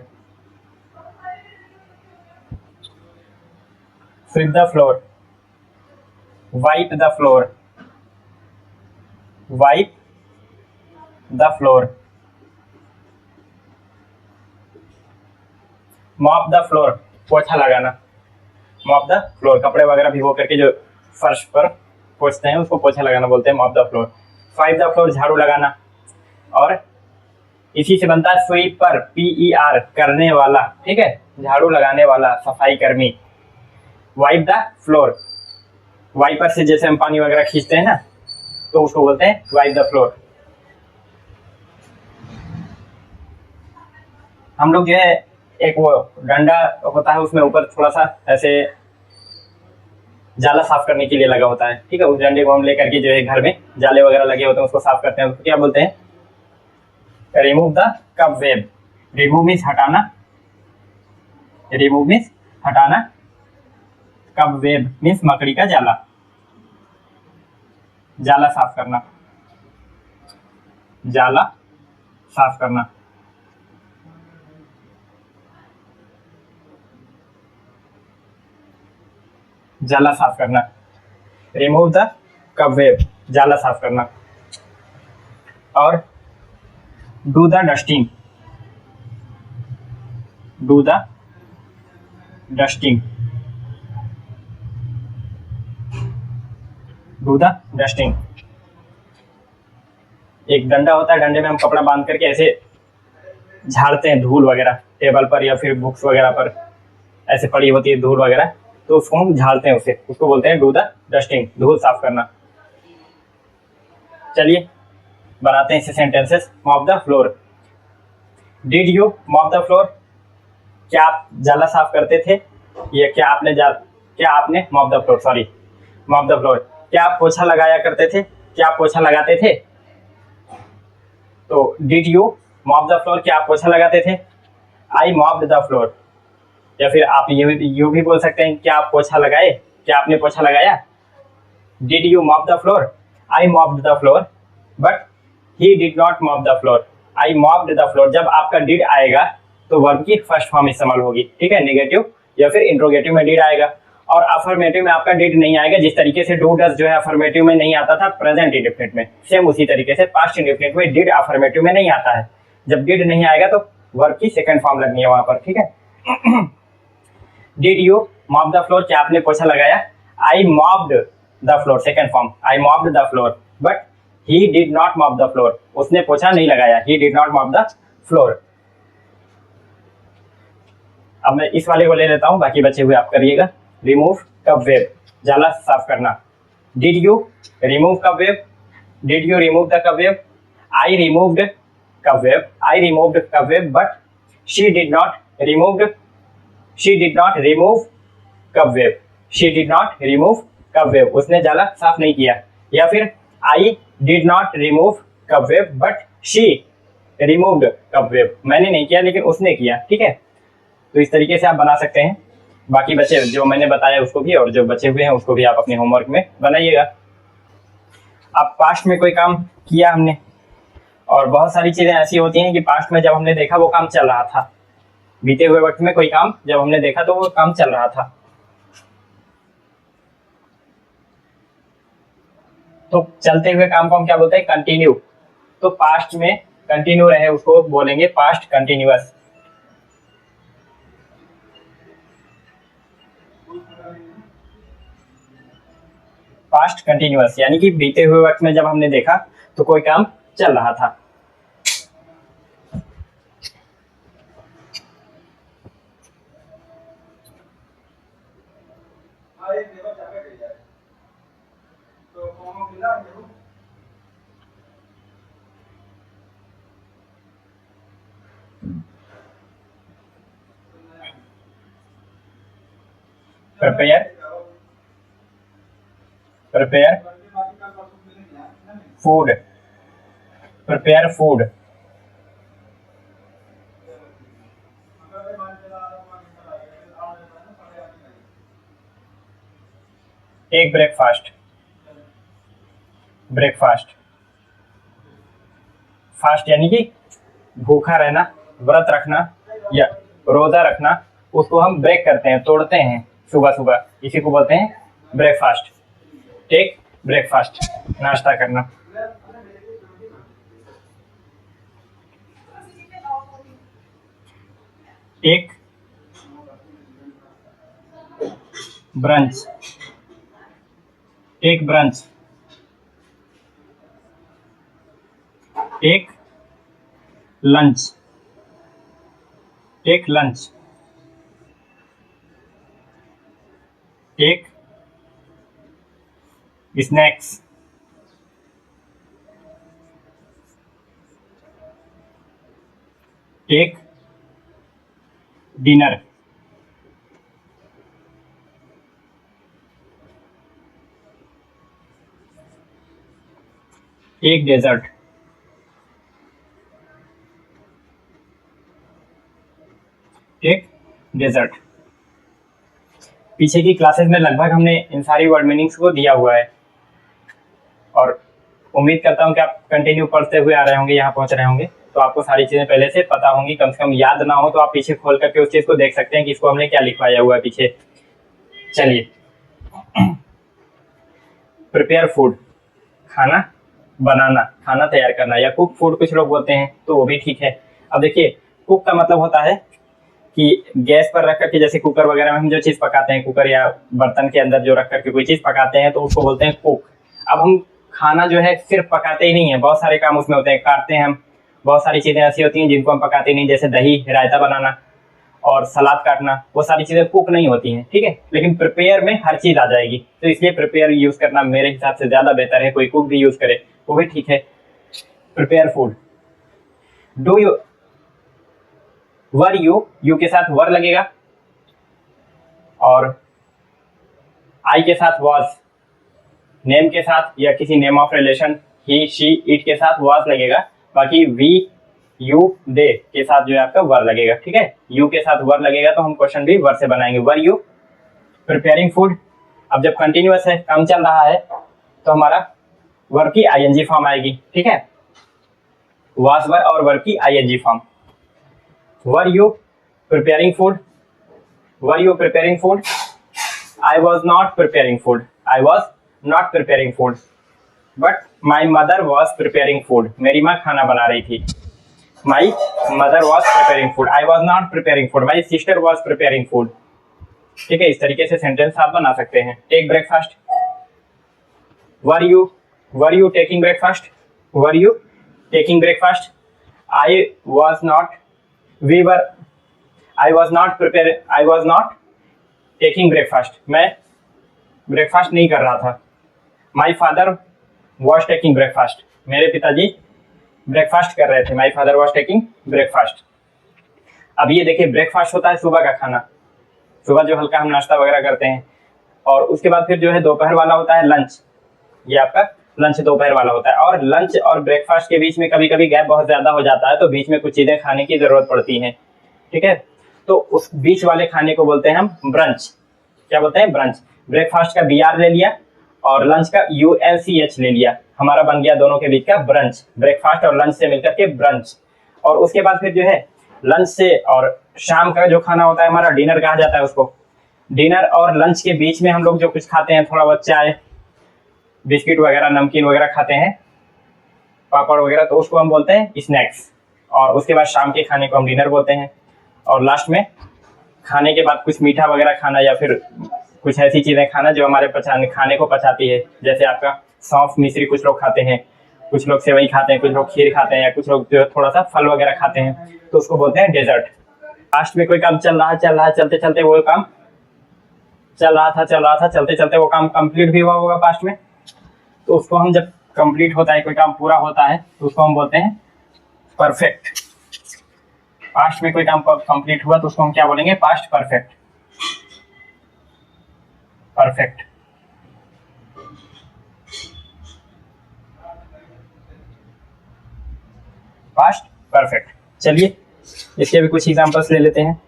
sweep the floor. wipe the floor. wipe the floor. Mop the floor, पोछा लगाना. मॉप द फ्लोर, कपड़े वगैरह भिगो करके जो फर्श पर पोछते हैं उसको पोछा लगाना बोलते हैं, mop the floor. Swipe the floor, झाड़ू लगाना. और इसी से बनता है स्वीपर, PER, करने वाला. ठीक है. झाड़ू लगाने वाला, सफाई कर्मी. वाइप द फ्लोर, वाइपर से जैसे हम पानी वगैरह खींचते हैं ना, तो उसको बोलते हैं वाइप द फ्लोर. हम लोग जो है एक वो डंडा होता है, उसमें ऊपर थोड़ा सा ऐसे जाला साफ करने के लिए लगा होता है. ठीक है. उस डंडे को हम लेकर के जो है घर में जाले वगैरह लगे होते हैं उसको साफ करते हैं. उसको क्या बोलते हैं? Remove the cobweb. Remove means हटाना. रिमूव मीन्स हटाना. कबवेब मीन्स मकड़ी का जाला. जाला साफ करना. जाला साफ करना. जाला साफ करना. रिमूव द कबवेब, जाला साफ करना. और do the dusting. Do the dusting. Do the dusting. एक डंडा होता है, डंडे में हम कपड़ा बांध करके ऐसे झाड़ते हैं धूल वगैरह, टेबल पर या फिर बुक्स वगैरह पर ऐसे पड़ी होती है धूल वगैरह, तो उसको हम झाड़ते हैं, उसको बोलते हैं डू द डस्टिंग, धूल साफ करना. चलिए बनाते हैं इसे sentences. Mop the floor. Did you mop the floor? क्या आप जाला साफ करते थे? ये क्या आपने mop the floor, sorry, mop the floor. क्या आप पोछा लगाया करते थे? क्या आप पोछा लगाते थे? तो did you mop the floor, क्या आप पोछा लगाते थे? आई मॉप्ड द फ्लोर. या फिर आप यू भी बोल सकते हैं, क्या आप पोछा लगाए? क्या आपने पोछा लगाया? Did you mop the floor? I mopped the floor but he did not mop the floor. I mopped the floor. जब आपका डिड आएगा तो वर्ब की फर्स्ट फॉर्म इस्तेमाल होगी. ठीक है. नेगेटिव या फिर इंट्रोगेटिव में डिड आएगा, और अफर्मेटिव में आपका डिड नहीं आएगा. जिस तरीके से डू डज जो है अफर्मेटिव में नहीं आता था प्रेजेंट इंडेफिनिट में, सेम उसी तरीके से पास्ट इंडेफिनिट में डिड अफर्मेटिव में नहीं आता है. जब डिड नहीं आएगा तो वर्ब की सेकंड फॉर्म लगनी है वहां पर. ठीक है. Did you mop the floor, क्या आपने पोछा लगाया? I mopped the floor, second form, I mopped the floor but he did not mop the floor. उसने पोछा नहीं लगाया. He did not mop the floor. अब मैं इस वाले को ले लेता हूँ, बाकी बचे हुए आप करिएगा। रिमूव कबवेब, जाला साफ करना। Did you remove cobweb? Did you remove the cobweb? I removed cobweb, I removed cobweb, but she did not removed, she did not remove cobweb, she did not remove cobweb, उसने जाला साफ नहीं किया। या फिर I did not remove cobweb but she removed cobweb, मैंने नहीं किया लेकिन उसने किया। ठीक है, तो इस तरीके से आप बना सकते हैं। बाकी बचे जो मैंने बताया उसको भी, और जो बचे हुए हैं उसको भी आप अपने होमवर्क में बनाइएगा। अब पास्ट में कोई काम किया हमने, और बहुत सारी चीज़ें ऐसी होती हैं कि पास्ट में जब हमने देखा वो काम चल रहा था, बीते हुए वक्त में कोई काम जब हमने देखा तो वो काम चल रहा था। तो चलते हुए काम को हम क्या बोलते हैं? कंटिन्यू। तो पास्ट में कंटिन्यू रहे उसको बोलेंगे पास्ट कंटिन्यूअस। पास्ट कंटिन्यूअस यानी कि बीते हुए वक्त में जब हमने देखा तो कोई काम चल रहा था। Prepare, prepare food, prepare food, take breakfast, breakfast, fast यानी कि भूखा रहना, व्रत रखना या रोजा रखना, उसको हम ब्रेक करते हैं, तोड़ते हैं सुबह सुबह, इसी को बोलते हैं ब्रेकफास्ट। टेक ब्रेकफास्ट, नाश्ता करना। Take brunch, take brunch, take lunch, take lunch, take snacks, take dinner, take dessert, take dessert. पीछे की क्लासेस में लगभग हमने इन सारी वर्ड मीनिंग्स को दिया हुआ है, और उम्मीद करता हूँ कि आप कंटिन्यू पढ़ते हुए आ रहे होंगे, यहाँ पहुँच रहे होंगे, तो आपको सारी चीज़ें पहले से पता होंगी। कम से कम याद ना हो तो आप पीछे खोल करके उस चीज़ को देख सकते हैं कि इसको हमने क्या लिखवाया हुआ है पीछे। चलिए, प्रिपेयर फूड, खाना बनाना, खाना तैयार करना, या कुक फूड कुछ लोग बोलते हैं, तो वो भी ठीक है। अब देखिए, कुक का मतलब होता है कि गैस पर रख करके, जैसे कुकर वगैरह में हम जो चीज़ पकाते हैं, कुकर या बर्तन के अंदर जो रख करके कोई चीज़ पकाते हैं, तो उसको बोलते हैं कुक। अब हम खाना जो है सिर्फ पकाते ही नहीं है, बहुत सारे काम उसमें होते हैं, काटते हैं हम, बहुत सारी चीज़ें ऐसी होती हैं जिनको हम पकाते नहीं, जैसे दही रायता बनाना और सलाद काटना, वो सारी चीज़ें कुक नहीं होती हैं। ठीक है, लेकिन प्रिपेयर में हर चीज़ आ जाएगी, तो इसलिए प्रिपेयर यूज़ करना मेरे हिसाब से ज़्यादा बेहतर है। कोई कुक भी यूज़ करे वो भी ठीक है। Prepare food. Do you, were you, you के साथ वर लगेगा, और आई के साथ वॉज, नेम के साथ या किसी name of relation, he she it के साथ वॉज लगेगा। बाकी वी यू दे के साथ जो है आपका वर लगेगा। ठीक है, यू के साथ वर लगेगा तो हम क्वेश्चन भी वर से बनाएंगे। वर यू प्रिपेयरिंग फूड। अब जब कंटिन्यूअस है, काम चल रहा है, तो हमारा वर्ब की आईएनजी फॉर्म आएगी। ठीक है, वाज वर और वर्ब की ING form. Were you preparing food, were you preparing food. I was not preparing food, I was not preparing food, but my mother was preparing food, मेरी माँ खाना बना रही थी। My mother was preparing food, I was not preparing food, my sister was preparing food. ठीक है, इस तरीके से सेंटेंस आप बना सकते हैं। Take breakfast. Were you taking breakfast, were you taking breakfast. I was not, we were, I was not taking breakfast, मैं ब्रेकफास्ट नहीं कर रहा था। My father was taking breakfast, मेरे पिताजी ब्रेकफास्ट कर रहे थे। My father was taking breakfast. अब ये देखिए, ब्रेकफास्ट होता है सुबह का खाना, सुबह जो हल्का हम नाश्ता वगैरह करते हैं, और उसके बाद फिर जो है दोपहर वाला होता है लंच, ये आपका लंच दोपहर वाला होता है। और लंच और ब्रेकफास्ट के बीच में कभी कभी गैप बहुत ज़्यादा हो जाता है, तो बीच में कुछ चीज़ें खाने की ज़रूरत पड़ती हैं, ठीक है। तो उस बीच वाले खाने को बोलते हैं हम ब्रंच। क्या बोलते हैं? ब्रंच। ब्रेकफास्ट का BR ले लिया और लंच का UNCH ले लिया, हमारा बन गया दोनों के बीच का ब्रंच। ब्रेकफास्ट और लंच से मिलकर के ब्रंच। और उसके बाद फिर जो है लंच से और शाम का जो खाना होता है हमारा, डिनर कहा जाता है उसको। डिनर और लंच के बीच में हम लोग जो कुछ खाते हैं, थोड़ा बहुत चाय, बिस्किट वगैरह, नमकीन वगैरह खाते हैं, पापड़ वगैरह, तो उसको हम बोलते हैं स्नैक्स। और उसके बाद शाम के खाने को हम डिनर बोलते हैं। और लास्ट में खाने के बाद कुछ मीठा वगैरह खाना, या फिर कुछ ऐसी चीज़ें खाना जो हमारे खाने को पचाती है। जैसे आपका सौंफ मिश्री कुछ लोग खाते हैं, कुछ लोग सेवई खाते हैं, कुछ लोग खीर खाते हैं, या कुछ लोग जो थोड़ा सा फल वगैरह खाते हैं, तो उसको बोलते हैं डेजर्ट। लास्ट में कोई काम चल रहा है, चलते चलते वो काम चल रहा था, चलते चलते वो काम कंप्लीट भी हुआ होगा पास्ट में, तो उसको हम, जब कंप्लीट होता है, कोई काम पूरा होता है, तो उसको हम बोलते हैं परफेक्ट। पास्ट में कोई काम कंप्लीट हुआ तो उसको हम क्या बोलेंगे? Past perfect. Perfect. Past perfect. चलिए इसके भी कुछ एग्जांपल्स ले लेते हैं।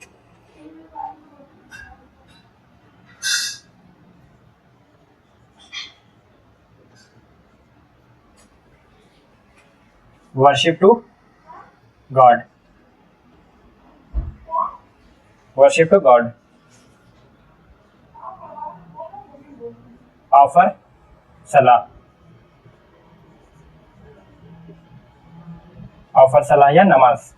Worship to God, worship to God. Offer सलाह, ऑफर सलाह या नमाज।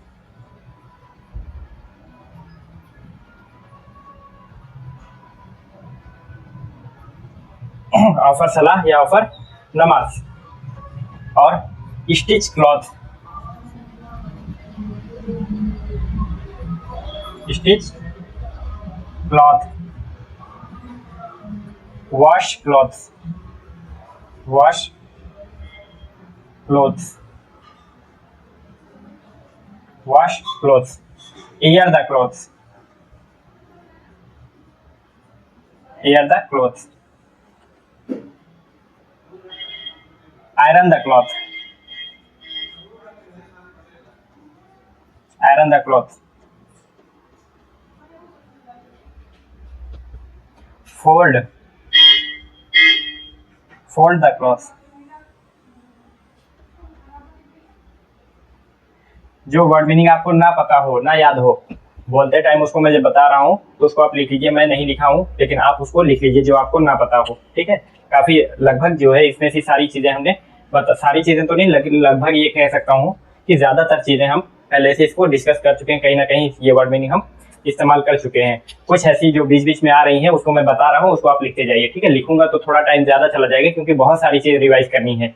ऑफर सलाह या ऑफर नमाज। और stitch cloth, stitch cloth. Wash clothes, wash clothes, wash clothes. Air the clothes, air the clothes. Iron the cloth, iron the cloth. Fold, fold the cloth. जो वर्ड मीनिंग आपको ना पता हो, ना याद हो, बोलते टाइम उसको मैं जब बता रहा हूँ तो उसको आप लिख लीजिए। मैं नहीं लिखा हूँ, लेकिन आप उसको लिख लीजिए जो आपको ना पता हो, ठीक है। काफी लगभग जो है इसमें से सारी चीजें हमने सारी चीजें तो नहीं, लगभग ये कह सकता हूँ कि ज्यादातर चीजें हम पहले से इसको डिस्कस कर चुके हैं। कहीं ना कहीं ये वर्ड मीनिंग हम इस्तेमाल कर चुके हैं। कुछ ऐसी जो बीच बीच में आ रही हैं उसको मैं बता रहा हूँ, उसको आप लिखते जाइए, ठीक है। लिखूंगा तो थोड़ा टाइम ज्यादा चला जाएगा, क्योंकि बहुत सारी चीज रिवाइज करनी है,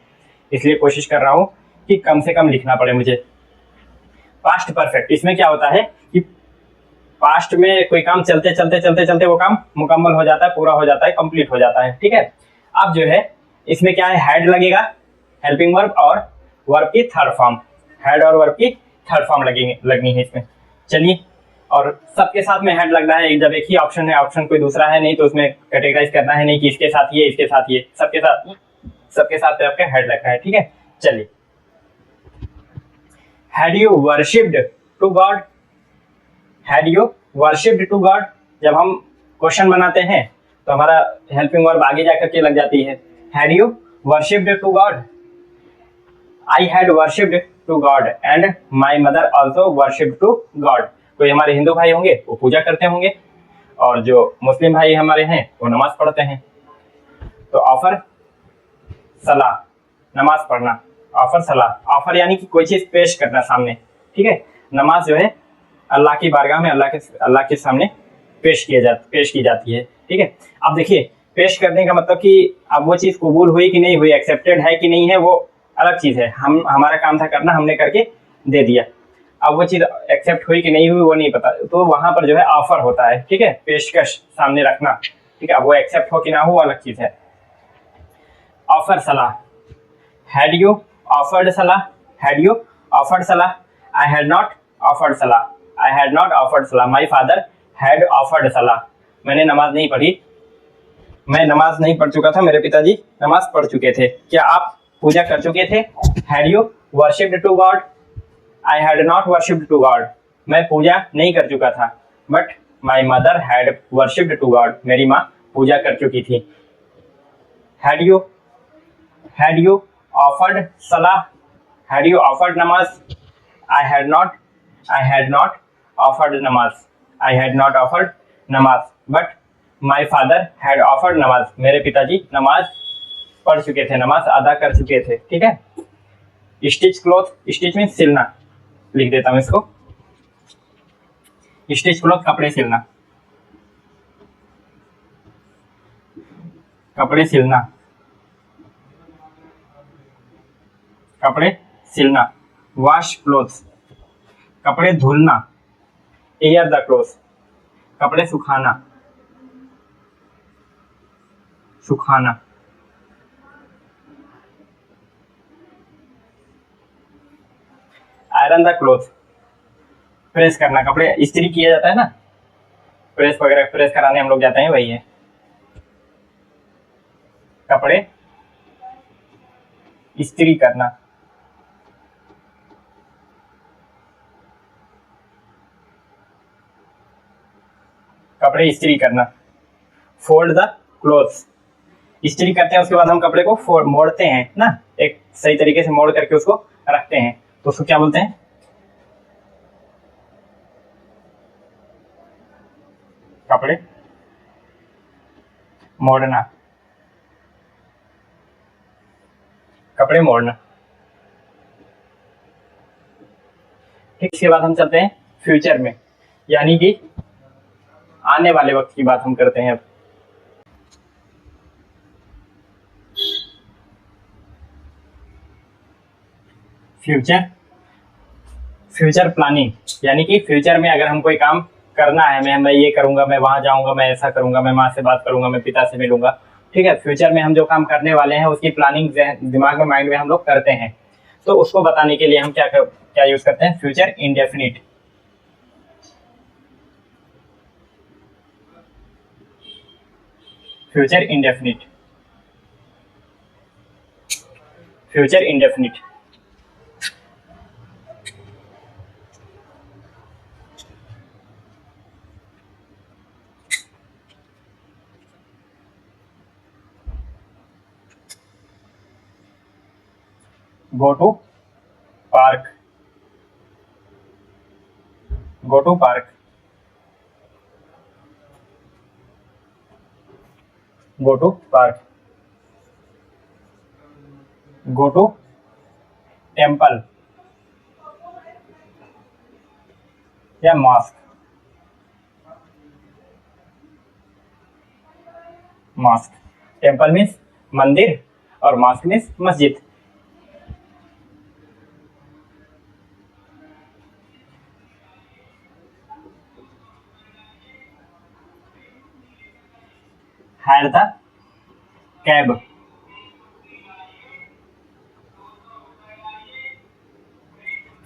इसलिए कोशिश कर रहा हूँ कि कम से कम लिखना पड़े मुझे। पास्ट परफेक्ट, इसमें क्या होता है कि पास्ट में कोई काम चलते चलते वो काम मुकम्मल हो जाता है, पूरा हो जाता है, कंप्लीट हो जाता है, ठीक है। अब जो है इसमें क्या है, हेड लगेगा, हेल्पिंग वर्ब और वर्ब की थर्ड फॉर्म, हेड और वर्ब की थर्ड फॉर्म लगनी है इसमें। चलिए, और सबके साथ में हेड लगना है। जब एक ही ऑप्शन है, ऑप्शन कोई दूसरा है नहीं, तो उसमें कैटेगराइज करना है नहीं कि इसके साथ ये, इसके साथ ये, सबके साथ आपका हेड लगना है, ठीक है। चलिए, had you worshipped to God, had you worshipped to God. जब हम क्वेश्चन बनाते हैं तो हमारा हेल्पिंग वर्ब आगे जाकर के लग जाती है। Had you worshipped to God, I had worshipped to God and my mother also worshipped to God. कोई हमारे हिंदू भाई होंगे वो पूजा करते होंगे, और जो मुस्लिम भाई हमारे हैं वो नमाज पढ़ते हैं। तो ऑफर सलाह, नमाज पढ़ना, ऑफर सलाह। ऑफर यानी कि कोई चीज पेश करना सामने, ठीक है। नमाज जो है अल्लाह की बारगाह में अल्लाह के सामने पेश की जाती है, ठीक है। अब देखिए, पेश करने का मतलब कि अब वो चीज कबूल हुई कि नहीं हुई, एक्सेप्टेड है कि नहीं है, वो अलग चीज है। हमारा काम था करना, हमने करके दे दिया। अब वो चीज एक्सेप्ट हुई कि नहीं हुई वो नहीं पता, तो वहां पर जो है ऑफर होता है, ठीक है, पेशकश सामने रखना, ठीक है, अब वो एक्सेप्ट हो कि ना हो वो अलग चीज है। ऑफर सलाह, हैड यू ऑफर्ड सलाह, हैड यू ऑफर्ड सलाह, आई हैड नॉट ऑफर्ड सलाह, आई हैड नॉट ऑफर्ड सलाह, माई फादर हैड ऑफर्ड सलाह, मैंने नमाज नहीं पढ़ी, मैं नमाज नहीं पढ़ चुका था, मेरे पिताजी नमाज पढ़ चुके थे। क्या आप पूजा कर चुके थे? Had you worshipped to God, I had not worshipped to God, मैं पूजा नहीं कर चुका था, but my mother had worshipped to God, मेरी माँ पूजा कर चुकी थी। हैड यू ऑफर्ड सलाह, हैड यू ऑफर्ड नमाज, आई हैड नॉट ऑफर्ड नमाज, आई हैड नॉट ऑफर्ड नमाज, but my father had offered नमाज, मेरे पिताजी नमाज पढ़ चुके थे, नमाज अदा कर चुके थे, ठीक है। स्टिच क्लॉथ, स्टिच में सिलना, लिख देता हूं इसको, स्टिच क्लॉथ कपड़े सिलना, कपड़े सिलना, कपड़े सिलना। वॉश क्लोथ्स, कपड़े धुलना, एयर द क्लोथ्स, कपड़े सुखाना, सुखाना। आयरन द क्लोथ, प्रेस करना, कपड़े इस्त्री किया जाता है ना, प्रेस वगैरह प्रेस कराने हम लोग जाते हैं, वही है। कपड़े इस्त्री करना, कपड़े इस्त्री करना। फोल्ड द क्लोथ्स, इस्त्री करते हैं उसके बाद हम कपड़े को मोड़ते हैं ना, एक सही तरीके से मोड़ करके उसको रखते हैं, तो उसको क्या बोलते हैं? कपड़े मोड़ना, कपड़े मोड़ना। ठीक, इसके बाद हम चलते हैं फ्यूचर में, यानी कि आने वाले वक्त की बात हम करते हैं अब। फ्यूचर प्लानिंग, यानी कि फ्यूचर में अगर हम कोई काम करना है, मैं ये करूंगा, मैं वहां जाऊंगा, मैं ऐसा करूंगा, मैं माँ से बात करूंगा, मैं पिता से मिलूंगा, ठीक है। फ्यूचर में हम जो काम करने वाले हैं उसकी प्लानिंग दिमाग में, माइंड में हम लोग करते हैं, तो उसको बताने के लिए हम क्या यूज करते हैं? Future indefinite. Future indefinite, future indefinite. go to park, go to park, go to park, go to temple या mosque, mosque, temple मीन्स मंदिर और mosque मीन्स मस्जिद। hire the cab,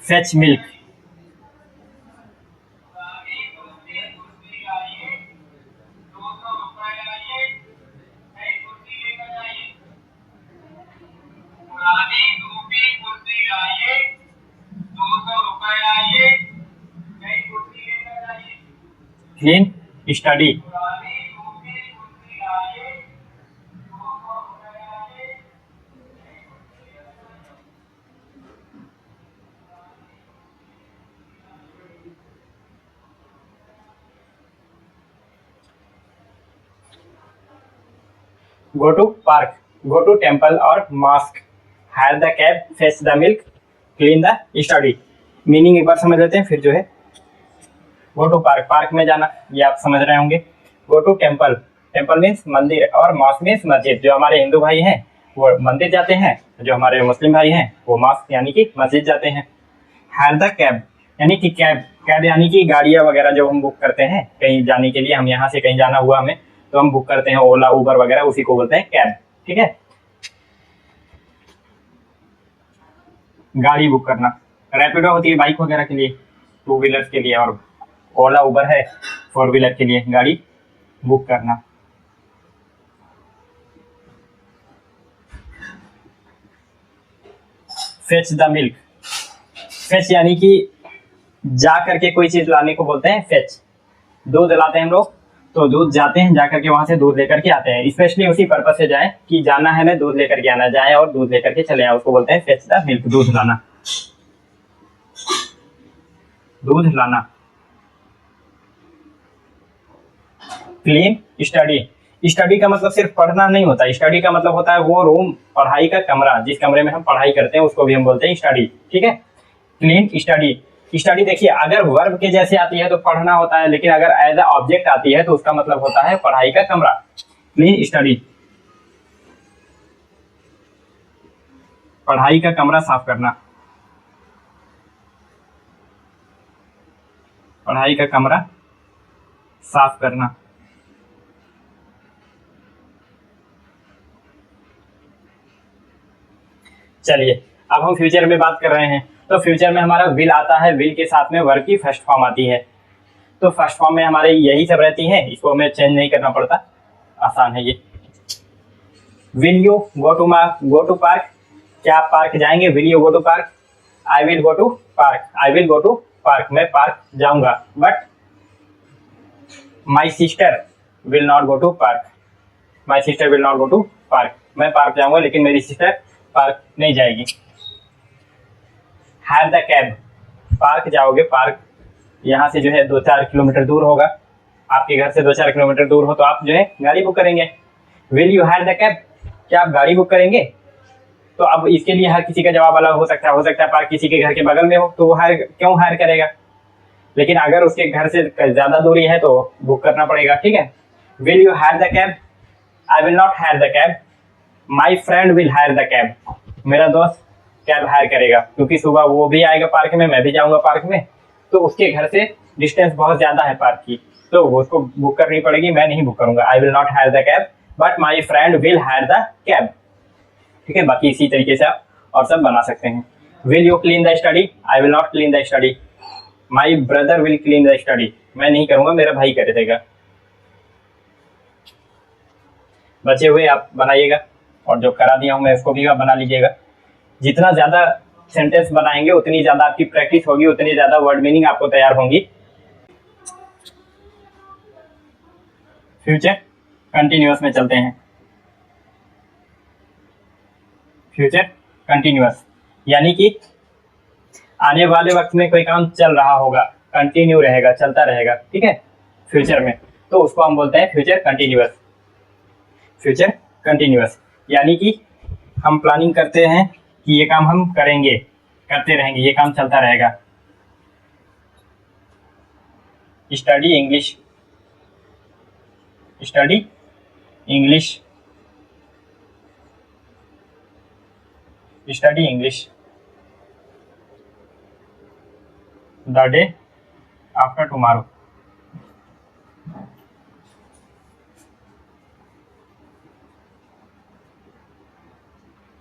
fetch milk, clean, study, go to park, go to temple और mosque, hire the cab, fetch the milk, clean the study। Meaning एक बार समझ लेते हैं, फिर जो है गो टू पार्क, पार्क में जाना, ये आप समझ रहे होंगे। Go to temple, temple means मंदिर और मॉस्क मीन्स मस्जिद। जो हमारे हिंदू भाई हैं वो मंदिर जाते हैं, जो हमारे मुस्लिम भाई हैं वो मॉस्क यानी कि मस्जिद जाते हैं। हायर द कैब यानी कि कैब, कैब यानी कि गाड़ियाँ वगैरह जो हम बुक करते हैं कहीं जाने के लिए, हम यहाँ से कहीं जाना हुआ हमें तो हम बुक करते हैं ओला उबर वगैरह, उसी को बोलते हैं कैब। ठीक है, गाड़ी बुक करना। रैपिडो होती है बाइक वगैरह के लिए, टू व्हीलर्स के लिए, और ओला उबर है फोर व्हीलर के लिए गाड़ी बुक करना। फेच द मिल्क, फेच यानी कि जा करके कोई चीज लाने को बोलते हैं फेच। दूध लाते हैं हम लोग तो दूध जाते हैं, जा करके वहां से दूध लेकर के आते हैं, स्पेशली उसी पर्पज से जाए कि जाना है, मैं दूध लेकर के आना, जाए और दूध लेकर के चले आए, उसको बोलते हैं फेच द मिल्क, दूध लाना, दूध लाना। क्लीन स्टडी, स्टडी का मतलब सिर्फ पढ़ना नहीं होता, स्टडी का मतलब होता है वो रूम, पढ़ाई का कमरा, जिस कमरे में हम पढ़ाई करते हैं उसको भी हम बोलते हैं स्टडी। ठीक है, क्लीन स्टडी। स्टडी देखिए अगर वर्ब के जैसे आती है तो पढ़ना होता है, लेकिन अगर एज अ ऑब्जेक्ट आती है तो उसका मतलब होता है पढ़ाई का कमरा। क्लीन स्टडी, पढ़ाई का कमरा साफ करना, पढ़ाई का कमरा साफ करना। चलिए अब हम फ्यूचर में बात कर रहे हैं, तो फ्यूचर में हमारा विल आता है, विल के साथ में वर्ब की फर्स्ट फॉर्म आती है, तो फर्स्ट फॉर्म में हमारे यही सब रहती है, इसको हमें चेंज नहीं करना पड़ता, आसान है ये। Will you go to park, क्या आप पार्क जाएंगे? Will you go to park? I will go to park, I will go to park, मैं पार्क जाऊंगा, but my sister will not go to park, my sister will not go to park, मैं पार्क जाऊंगा लेकिन मेरी सिस्टर पार्क नहीं जाएगी। हैव द कैब, पार्क जाओगे, पार्क यहाँ से जो है 2-4 किलोमीटर दूर होगा, आपके घर से 2-4 किलोमीटर दूर हो तो आप जो है गाड़ी बुक करेंगे। Will you hire the cab, क्या आप गाड़ी बुक करेंगे? तो अब इसके लिए हर किसी का जवाब अलग हो सकता है पार्क किसी के घर के बगल में हो तो वो हायर क्यों हायर करेगा, लेकिन अगर उसके घर से ज्यादा दूरी है तो बुक करना पड़ेगा। ठीक है, will you hire the cab? I will not hire the cab, my friend will hire the cab, मेरा दोस्त कैब हायर करेगा, क्योंकि सुबह वो भी आएगा पार्क में, मैं भी जाऊंगा पार्क में, तो उसके घर से डिस्टेंस बहुत ज्यादा है पार्क की, तो उसको बुक करनी पड़ेगी, मैं नहीं बुक करूंगा। I will not hire the cab but my friend will hire the cab. ठीक है, बाकी इसी तरीके से आप और सब बना सकते हैं। Will you clean the study? I will not clean the study, my brother will clean the study, मैं नहीं करूंगा, मेरा भाई कर देगा। बचे हुए आप बनाइएगा, और जो करा दिया हूं मैं उसको भी आप बना लीजिएगा। जितना ज्यादा सेंटेंस बनाएंगे उतनी ज्यादा आपकी प्रैक्टिस होगी, उतनी ज्यादा वर्ड मीनिंग आपको तैयार होंगी। फ्यूचर कंटिन्यूअस में चलते हैं। फ्यूचर कंटिन्यूअस यानी कि आने वाले वक्त में कोई काम चल रहा होगा, कंटिन्यू रहेगा, चलता रहेगा। ठीक है, फ्यूचर में, तो उसको हम बोलते हैं फ्यूचर कंटिन्यूअस। फ्यूचर कंटिन्यूअस यानी कि हम प्लानिंग करते हैं कि ये काम हम करेंगे, करते रहेंगे, ये काम चलता रहेगा। Study English, study English, study English the day after tomorrow,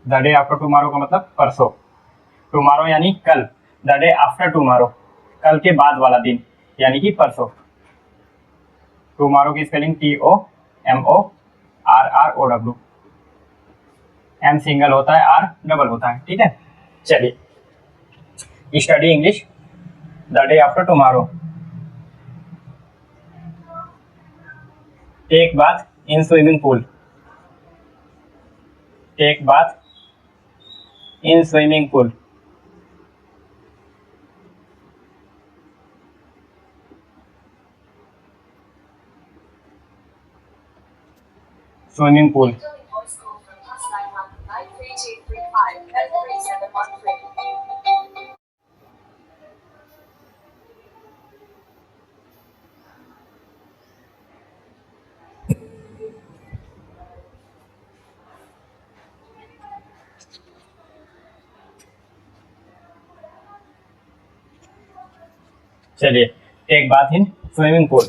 the day after tomorrow का मतलब परसों, टुमारो यानी कल, द डे आफ्टर टुमारो कल के बाद वाला दिन यानी कि परसों। टुमारो की स्पेलिंग TOMORROW, एम सिंगल होता है, आर डबल होता है। ठीक है, चलिए study English the day after tomorrow, take bath in swimming pool, take bath in swimming pool, swimming pool. चलिए, take bath in swimming pool.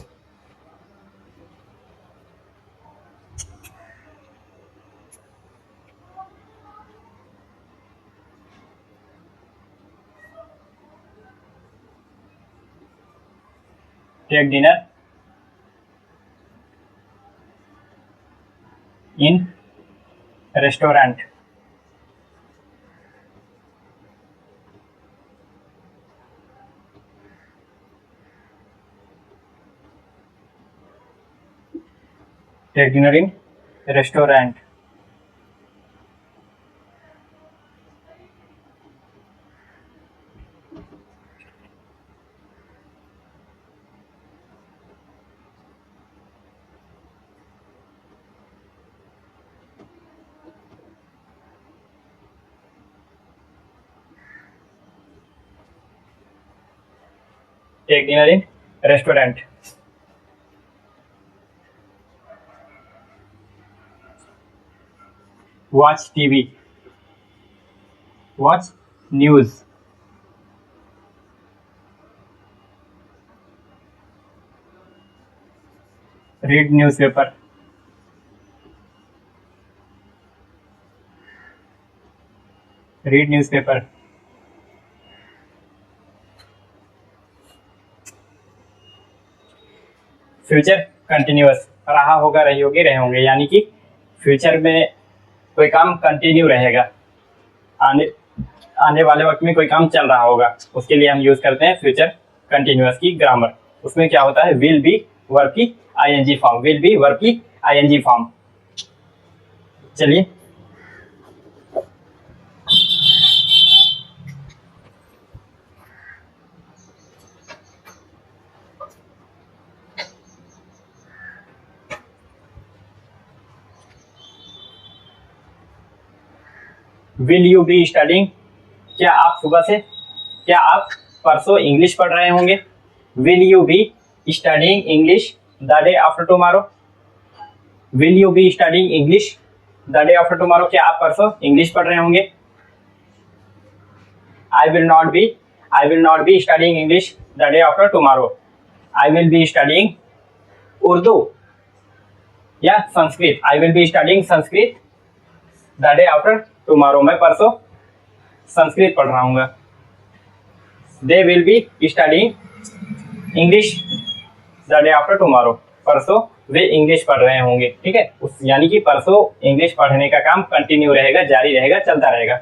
Take dinner in restaurant. Take dinner in restaurant. Take dinner in restaurant. Watch TV, watch news. Read newspaper, read newspaper. Future continuous, रहा होगा, रही होगी, रहे होंगे, यानी कि फ्यूचर में कोई काम कंटिन्यू रहेगा, आने आने वाले वक्त में कोई काम चल रहा होगा, उसके लिए हम यूज करते हैं फ्यूचर कंटिन्यूअस की ग्रामर। उसमें क्या होता है, विल बी वर्ब की ING form, will be verb की आईएनजी फॉर्म। चलिए, विल यू बी स्टडिंग, क्या आप परसों इंग्लिश पढ़ रहे होंगे। Will you be studying English the day after tomorrow. Will you be studying English the day after tomorrow, क्या आप परसों इंग्लिश पढ़ रहे होंगे। I will not be studying English the day after tomorrow. I will be studying Urdu या संस्कृत। आई will be studying Sanskrit the day after tomorrow, मैं परसों संस्कृत पढ़ रहा हूँ। They will be studying English the day after tomorrow, परसों वे इंग्लिश पढ़ रहे होंगे। ठीक है, यानी कि परसों इंग्लिश पढ़ने का काम कंटिन्यू रहेगा, जारी रहेगा, चलता रहेगा।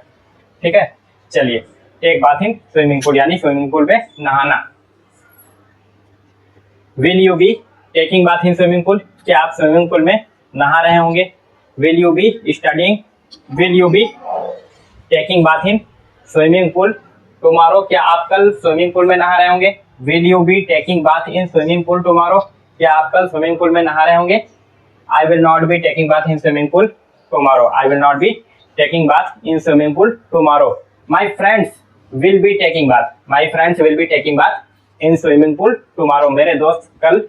ठीक है, चलिए, take bath in swimming pool, यानी स्विमिंग पूल में नहाना। Will you be taking bath in swimming pool, क्या आप स्विमिंग पूल में नहा रहे होंगे। Will you be taking bath in swimming pool tomorrow, क्या आप कल स्विमिंग पूल में नहा रहे होंगे। Will you be taking bath in swimming pool tomorrow, क्या आप कल स्विमिंग पूल में नहा रहे होंगे। I will not B taking bath in swimming pool tomorrow. I will not B taking bath in swimming pool tomorrow. My friends will be taking bath in swimming pool tomorrow, मेरे दोस्त कल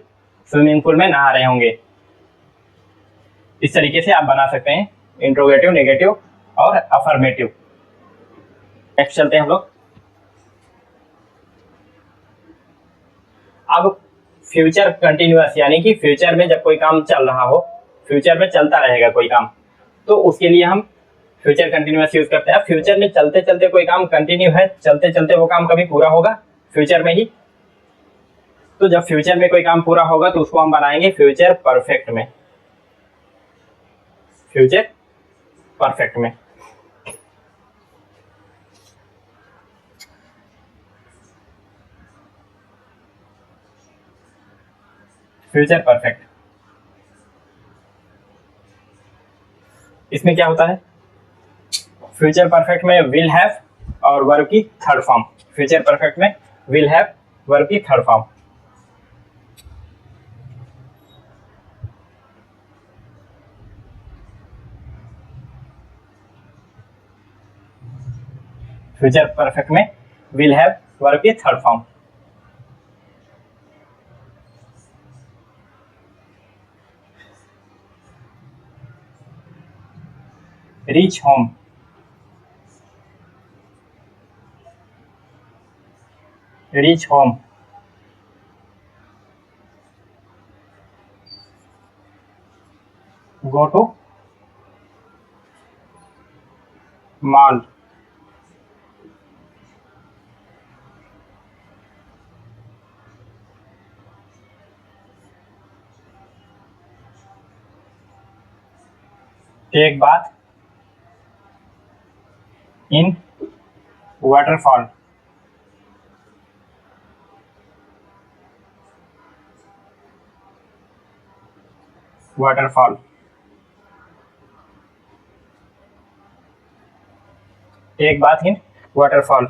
स्विमिंग पूल में नहा रहे होंगे। इस तरीके से आप बना सकते हैं इंट्रोगेटिव, नेगेटिव और अफर्मेटिव। नेक्स्ट चलते हैं हम लोग। अब फ्यूचर कंटिन्यूअस, यानी कि फ्यूचर में जब कोई काम चल रहा हो, फ्यूचर में चलता रहेगा कोई काम, तो उसके लिए हम फ्यूचर कंटिन्यूअस यूज करते हैं। फ्यूचर में चलते चलते कोई काम कंटिन्यू है, चलते चलते वो काम कभी पूरा होगा फ्यूचर में ही। तो जब फ्यूचर में कोई काम पूरा होगा तो उसको हम बनाएंगे फ्यूचर परफेक्ट में। फ्यूचर परफेक्ट में, फ्यूचर परफेक्ट। इसमें क्या होता है, फ्यूचर परफेक्ट में विल हैव और वर्ब की थर्ड फॉर्म। फ्यूचर परफेक्ट में विल हैव वर्ब की थर्ड फॉर्म। फ्यूचर परफेक्ट में विल हैव वर्ब की third form. Reach home, reach home, go to mall, take bath in waterfall, waterfall, take bath in waterfall,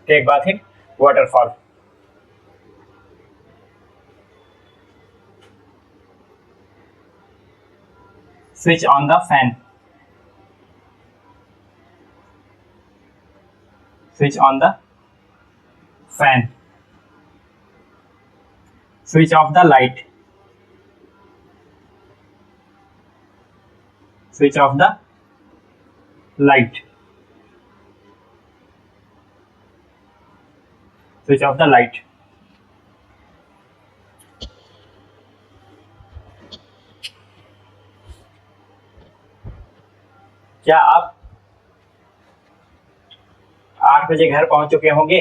take bath in waterfall, switch on the fan, switch on the fan, switch off the light, switch off the light, switch off the light. क्या आप 8 बजे घर पहुंच चुके होंगे?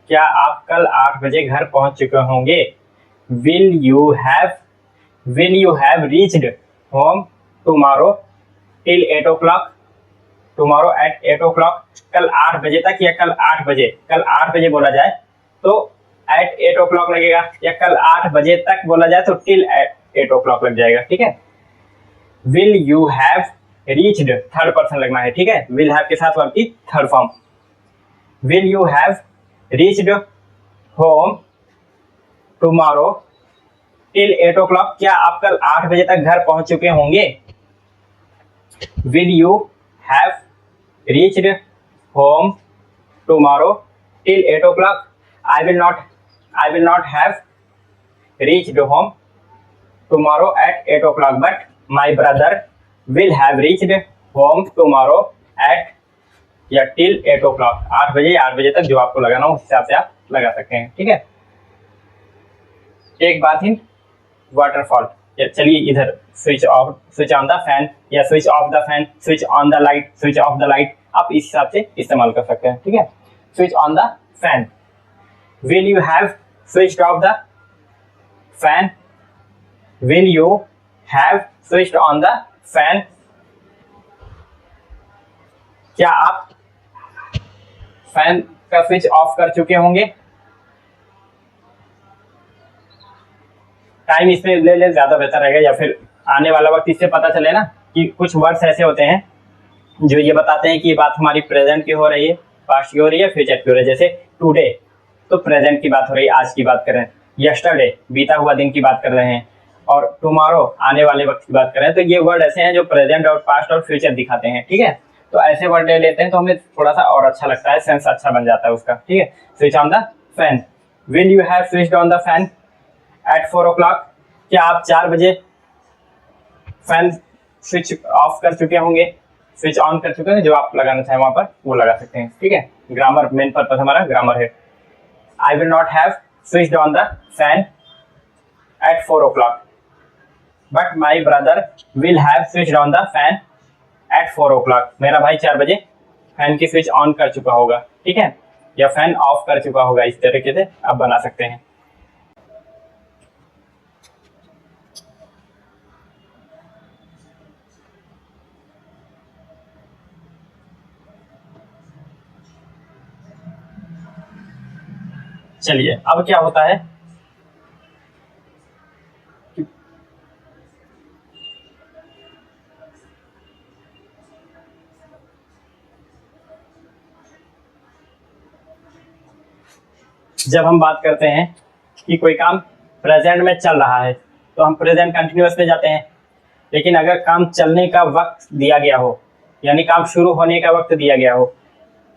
क्या आप कल 8 बजे घर पहुंच चुके होंगे? Will you have reached home tomorrow till 8 o'clock, tomorrow at 8 o'clock, कल 8 बजे तक या कल 8 बजे, कल 8 बजे बोला जाए तो एट 8 o'clock लगेगा, या कल 8 बजे तक बोला जाए तो टिल 8 o'clock लग जाएगा, ठीक है। Will you have reached, third person लगना है, ठीक है, विल हैव के साथ वर्ब की third form. Will you have reached home tomorrow till 8 o'clock, क्या आप कल 8 बजे तक घर पहुंच चुके होंगे? Will you have reached home tomorrow till 8 o'clock, I will not have reached home tomorrow at 8 o'clock, but my brother will have reached home tomorrow at या till 8 o'clock, 8 बजे या 8 बजे तक जो आपको लगाना हो उस हिसाब से आप लगा सकते हैं, ठीक है। टेक बाथ इन वाटरफॉल, चलिए इधर स्विच ऑन द फैन या switch off the fan, switch on the light, switch off the light, आप इस हिसाब से इस्तेमाल कर सकते हैं, ठीक है। Switch on the fan, will you have switched off the fan, will you have switched on the fan, क्या आप फैन का स्विच ऑफ कर चुके होंगे? टाइम इसमें ले ले ज्यादा बेहतर रहेगा, या फिर आने वाला वक्त इससे पता चले ना कि कुछ वर्ड्स ऐसे होते हैं जो ये बताते हैं कि ये बात हमारी प्रेजेंट की हो रही है, पास्ट की हो रही है, फ्यूचर की हो रही है। जैसे टुडे तो प्रेजेंट की बात हो रही है, आज की बात कर रहे हैं, यस्टरडे बीता हुआ दिन की बात कर रहे हैं, और टुमारो आने वाले वक्त की बात कर रहे हैं। तो ये वर्ड ऐसे हैं जो प्रेजेंट और पास्ट और फ्यूचर दिखाते हैं, ठीक है। तो ऐसे वर्ड ले लेते हैं तो हमें थोड़ा सा और अच्छा लगता है, सेंस अच्छा बन जाता है उसका, ठीक है। Switch on the fan, will you have switched on the fan at 4 o'clock, क्या आप 4 बजे फैन स्विच ऑफ कर चुके होंगे, स्विच ऑन कर चुके हैं, जो आप लगाना चाहें वहां पर वो लगा सकते हैं, ठीक है। ग्रामर मेन पर्पस हमारा ग्रामर है। I will not have switched on the fan at 4 o'clock, but my brother will have switched on the fan at 4 o'clock, मेरा भाई 4 बजे फैन की स्विच ऑन कर चुका होगा, ठीक है, या फैन ऑफ कर चुका होगा। इस तरीके से आप बना सकते हैं। चलिए अब क्या होता है, जब हम बात करते हैं कि कोई काम प्रेजेंट में चल रहा है तो हम प्रेजेंट कंटिन्यूअस में जाते हैं, लेकिन अगर काम चलने का वक्त दिया गया हो, यानी काम शुरू होने का वक्त दिया गया हो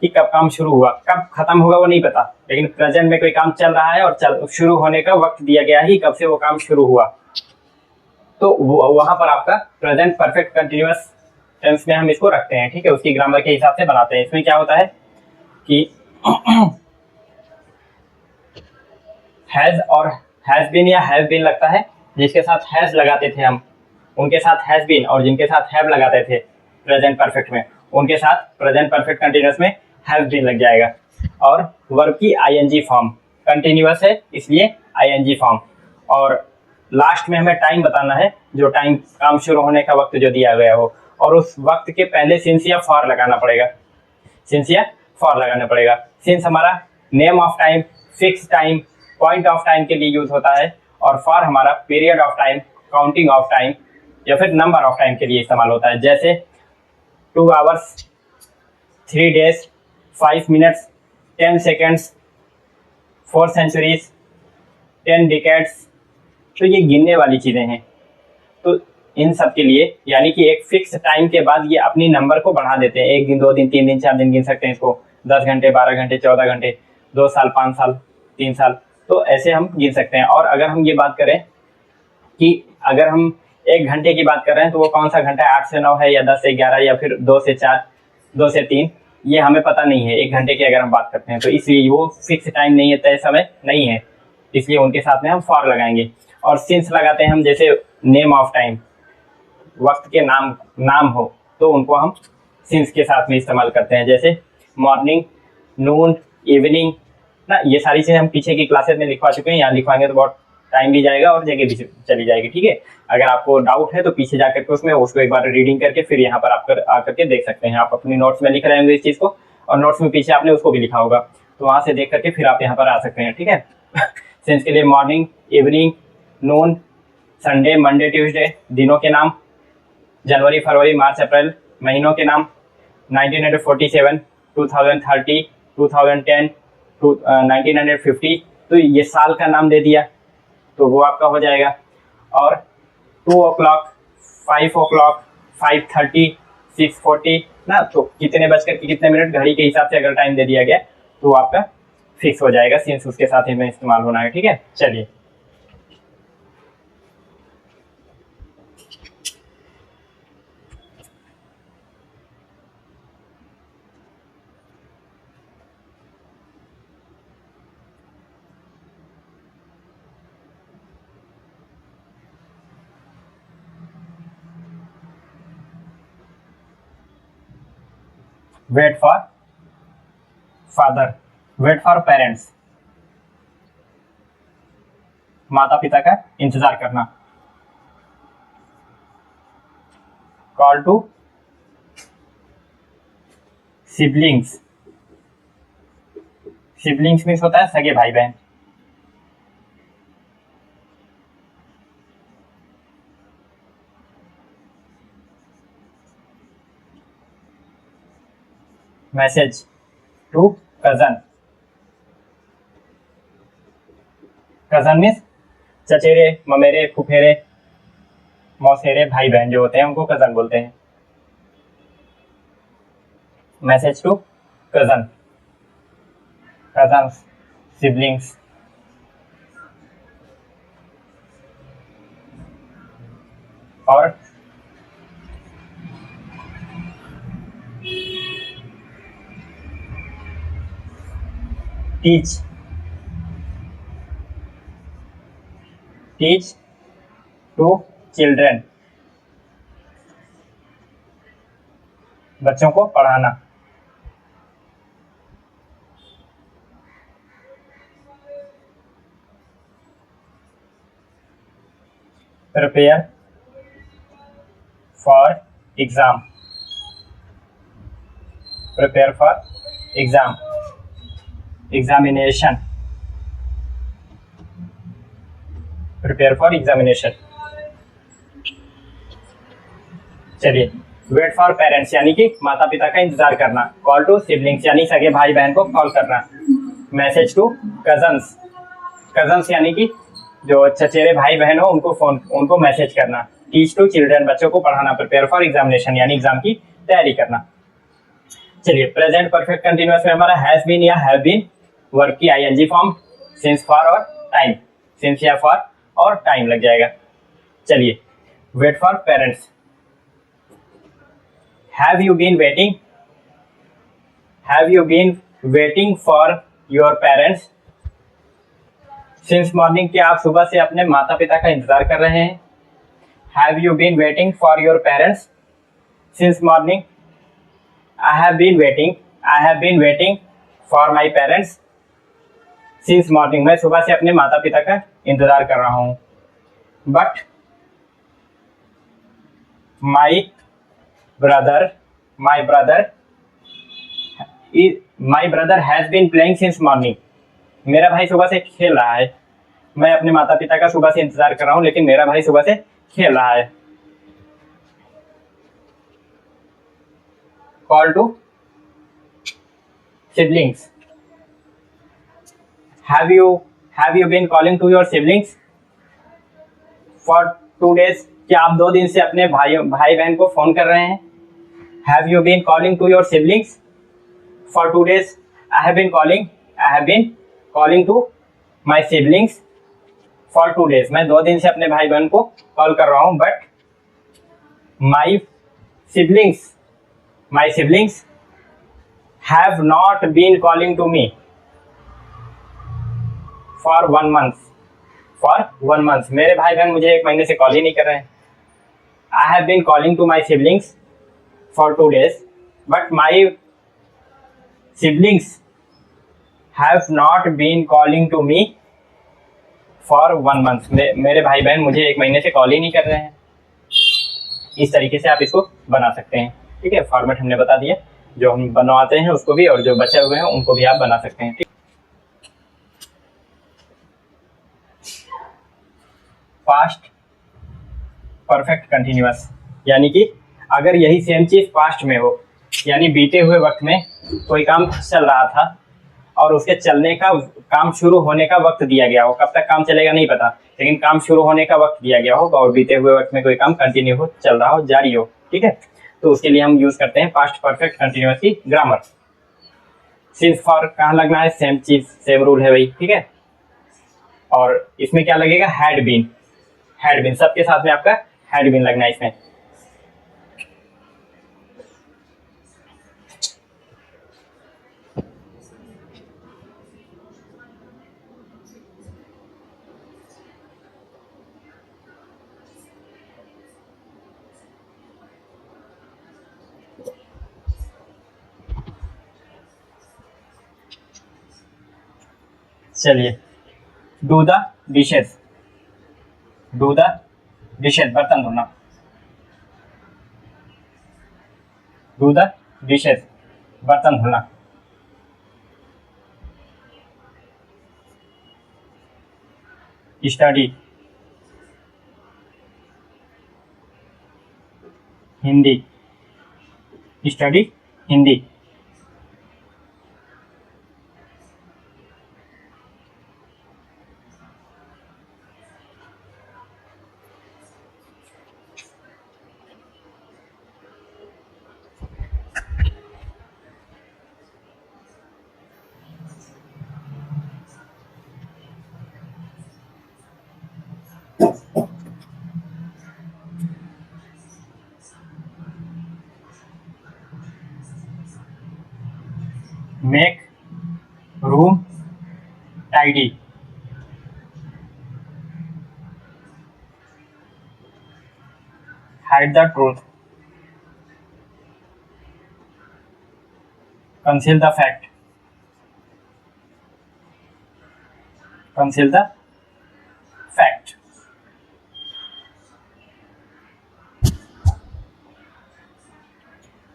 कि कब काम शुरू हुआ, कब खत्म होगा वो नहीं पता, लेकिन प्रेजेंट में कोई काम चल रहा है और शुरू होने का वक्त दिया गया ही कब से वो काम शुरू हुआ, तो वहां पर आपका प्रेजेंट परफेक्ट कंटिन्यूअस टेंस में हम इसको रखते हैं, ठीक है, उसकी ग्रामर के हिसाब से बनाते हैं। इसमें क्या होता है कि हैज़ और हैज़ बीन या हैव बीन लगता है, जिसके साथ हैज़ लगाते थे हम उनके साथ हैज़ बीन, और जिनके साथ हैव लगाते थे प्रेजेंट परफेक्ट में उनके साथ प्रेजेंट परफेक्ट कंटिन्यूअस में हैव बीन लग जाएगा। और वर्ब की आईएनजी फॉर्म, कंटिन्यूअस है इसलिए आईएनजी फॉर्म। और लास्ट में हमें टाइम बताना है, जो टाइम काम शुरू होने का वक्त जो दिया गया हो, और उस वक्त के पहले सिंस या फॉर लगाना पड़ेगा, सिंस या फॉर लगाना पड़ेगा। सिंस हमारा name of time, fix time, point of time के लिए यूज होता है, और फॉर हमारा period of time, counting of time या फिर नंबर ऑफ टाइम के लिए इस्तेमाल होता है। जैसे 2 hours, 3 days, 5 minutes, 10 seconds, 4 centuries, 10 decades. तो ये गिनने वाली चीज़ें हैं। तो इन सब के लिए यानी कि एक फिक्स टाइम के बाद ये अपनी नंबर को बढ़ा देते हैं। 1 दिन, 2 दिन, 3 दिन, 4 दिन गिन सकते हैं इसको, 10 घंटे, 12 घंटे, 14 घंटे, 2 साल, 5 साल, 3 साल, तो ऐसे हम गिन सकते हैं। और अगर हम ये बात करें कि अगर हम 1 घंटे की बात कर रहे हैं तो वो कौन सा घंटा है, 8 से 9 है या 10 से 11 या फिर 2 से 4, 2 से 3, ये हमें पता नहीं है। 1 घंटे की अगर हम बात करते हैं तो इसलिए वो फिक्स टाइम नहीं है, तय समय नहीं है, इसलिए उनके साथ में हम फॉर लगाएंगे। और सिंस लगाते हैं हम, जैसे नेम ऑफ टाइम, वक्त के नाम हो तो उनको हम सिंस के साथ में इस्तेमाल करते हैं। जैसे मॉर्निंग, नून, इवनिंग ना, ये सारी चीज़ें हम पीछे की क्लासेस में लिखवा चुके हैं, यहाँ लिखवाएंगे तो बहुत टाइम भी जाएगा और जगह भी चली जाएगी। ठीक है, अगर आपको डाउट है तो पीछे जाकर के उसको एक बार रीडिंग करके फिर यहाँ पर आप आकर के देख सकते हैं। आप अपनी नोट्स में लिख रहे होंगे इस चीज़ को, और नोट्स में पीछे आपने उसको भी लिखा होगा, तो वहाँ से देख करके फिर आप यहाँ पर आ सकते हैं। ठीक है, सिंस के लिए मॉर्निंग, इवनिंग, नून, संडे, मंडे, ट्यूसडे, दिनों के नाम, जनवरी, फरवरी, मार्च, अप्रैल, महीनों के नाम, 1947, 2030, 2010, 1950, तो ये साल का नाम दे दिया तो वो आपका हो जाएगा। और 2 o'clock, 5 o'clock, 5:30, 6:40 ना, तो कितने बजकर के कितने मिनट घड़ी के हिसाब से अगर टाइम दे दिया गया तो आपका फिक्स हो जाएगा, सिंस उसके साथ ही में इस्तेमाल होना है। ठीक है, चलिए wait for father, wait for parents, माता पिता का इंतजार करना। Call to siblings, siblings means होता है सगे भाई बहन। Message to cousin, cousin means चचेरे, ममेरे, फुफेरे, मौसेरे भाई बहन जो होते हैं उनको कजन बोलते हैं। Message to cousin, cousins, siblings. और टीच, टीच टू चिल्ड्रन, बच्चों को पढ़ाना। Prepare for exam, prepare for exam, examination, prepare for examination. चलिए, वेट फॉर पेरेंट्स यानी कि माता पिता का इंतजार करना। कॉल टू सिबलिंग्स यानी सगे भाई बहन को कॉल करना। मैसेज टू कजन्स, कजन्स यानी कि जो चचेरे भाई बहन हो उनको मैसेज करना। टीच टू चिल्ड्रन बच्चों को पढ़ाना। प्रिपेयर फॉर एग्जामिनेशन यानी एग्जाम की तैयारी करना। चलिए, प्रेजेंट परफेक्ट कंटिन्यूअस में हमारा हैज बीन या हैव बीन, वर्ब की आईएनजी फॉर्म, सिंस फॉर और टाइम, सिंस या फॉर और टाइम लग जाएगा। चलिए, wait for parents, have you been waiting, have you been waiting for your parents since morning, क्या आप सुबह से अपने माता पिता का इंतजार कर रहे हैं? Have you been waiting for your parents since morning? I have been waiting for my parents since morning. मैं सुबह से अपने माता पिता का इंतजार कर रहा हूँ। But my brother has been playing since morning. मेरा भाई सुबह से खेल रहा है। मैं अपने माता पिता का सुबह से इंतजार कर रहा हूँ, लेकिन मेरा भाई सुबह से खेल रहा है। Call to siblings. Have you been calling to your siblings for 2 days? क्या आप 2 दिन से अपने भाई बहन को फोन कर रहे हैं? Have you been calling to your siblings for 2 days? I have been calling to my siblings for 2 days। मैं 2 दिन से अपने भाई बहन को कॉल कर रहा हूँ। But my siblings have not been calling to me for 1 month। मेरे भाई बहन मुझे 1 महीने से कॉल ही नहीं कर रहे हैं। I have been calling to my siblings for 2 days, but my siblings have not been calling to me for 1 month। मेरे भाई बहन मुझे 1 महीने से कॉल ही नहीं कर रहे हैं। इस तरीके से आप इसको बना सकते हैं। ठीक है, फॉर्मेट हमने बता दिया। जो हम बनवाते हैं उसको भी, और जो बचे हुए हैं उनको भी आप बना सकते हैं। ठीक, पास्ट परफेक्ट कंटिन्यूअस, यानी कि अगर यही सेम चीज पास्ट में हो, यानी बीते हुए वक्त में कोई काम चल रहा था और उसके चलने का, काम शुरू होने का वक्त दिया गया हो। कब तक काम चलेगा नहीं पता, लेकिन काम शुरू होने का वक्त दिया गया हो और बीते हुए वक्त में कोई काम कंटिन्यू हो, चल रहा हो, जारी हो। ठीक है, तो उसके लिए हम यूज करते हैं पास्ट परफेक्ट कंटिन्यूअस की ग्रामर। सिंस फॉर कहाँ लगना है, सेम चीज, सेम रूल है भाई। ठीक है, और इसमें क्या लगेगा, हैड बीन सबके साथ में आपका हैड बीन लगना है इसमें। चलिए, डू द डिशेस, बर्तन धोना। डू द डिशेस, बर्तन धोना। Study, Hindi, Hindi. Make room tidy, hide the truth, conceal the fact,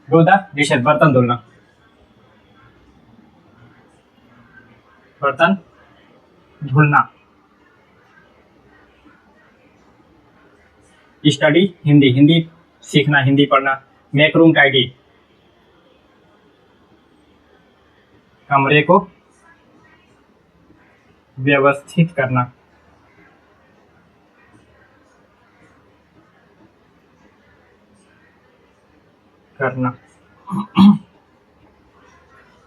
do the dishes, बर्तन धुलना, बर्तन धुलना। स्टडी, हिंदी सीखना, हिंदी पढ़ना। मेक रूम टाइडी, कमरे को व्यवस्थित करना।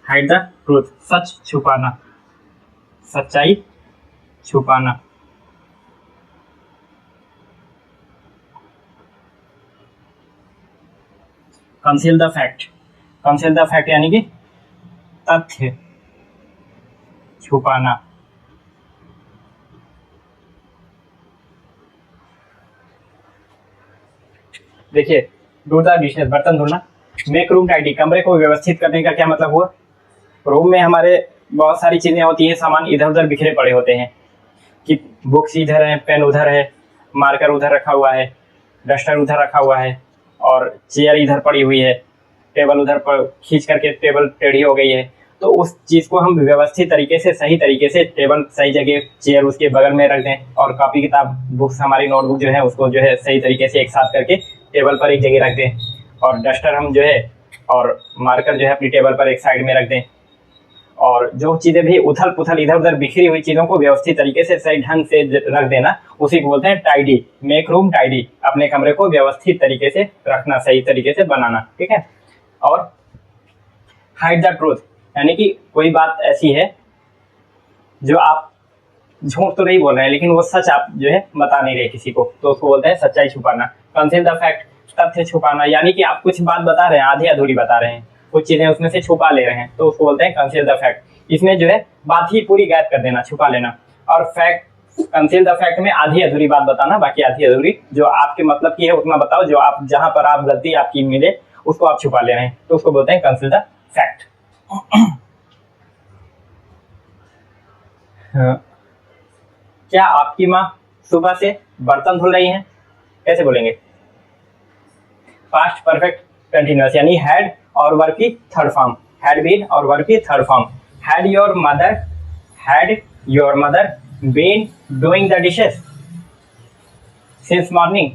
हाइड द ट्रूथ, सच छुपाना, सच्चाई छुपाना। कंसील द फैक्ट यानी कि तथ्य छुपाना। देखिए, डू द डिशेस, बर्तन धोना। मेक रूम टाइडी, कमरे को व्यवस्थित करने का क्या मतलब हुआ? रूम में हमारे बहुत सारी चीजें होती हैं, सामान इधर उधर बिखरे पड़े होते हैं कि बुक्स इधर है, पेन उधर है, मार्कर उधर रखा हुआ है, डस्टर उधर रखा हुआ है, और चेयर इधर पड़ी हुई है, टेबल उधर पर खींच करके टेबल टेढ़ी हो गई है। तो उस चीज़ को हम व्यवस्थित तरीके से, सही तरीके से, टेबल सही जगह, चेयर उसके बगल में रख दें, और कॉपी किताब, बुक्स, हमारी नोटबुक जो है उसको जो है सही तरीके से एक साथ करके टेबल पर एक जगह रख दें, और डस्टर हम जो है और मार्कर जो है अपनी टेबल पर एक साइड में रख दें। और जो चीज़ें भी उथल पुथल इधर उधर बिखरी हुई चीज़ों को व्यवस्थित तरीके से सही ढंग से रख देना, उसी को बोलते हैं टाइडी। मेक रूम टाइडी, अपने कमरे को व्यवस्थित तरीके से रखना, सही तरीके से बनाना, ठीक है। और हाइड द ट्रूथ, यानी कि कोई बात ऐसी है जो आप झूठ तो नहीं बोल रहे हैं, लेकिन वो सच आप जो है बता नहीं रहे किसी को, तो उसको बोलते हैं सच्चाई छुपाना। कंसील द फैक्ट, तथ्य छुपाना, यानी कि आप कुछ बात बता रहे हैं, आधी अधूरी बता रहे हैं, कुछ चीजें उसमें से छुपा ले रहे हैं, तो उसको बोलते हैं कंसील द फैक्ट। इसमें जो है बात ही पूरी गायब कर देना, छुपा लेना। और फैक्ट, कंसील द फैक्ट में आधी अधूरी बात बताना, बाकी आधी अधूरी जो आपके मतलब की है उतना बताओ, जो आप जहां पर आप गलती आपकी मिले उसको आप छुपा ले रहे हैं, तो उसको बोलते हैं कंसील द फैक्ट। क्या आपकी माँ सुबह से बर्तन धुल रही हैं? कैसे बोलेंगे? पास्ट परफेक्ट कंटिन्यूअस, यानी हैड और वर्ब की थर्ड फॉर्म, हैड बीन और वर्ब की third form. Had your mother been doing the dishes since morning?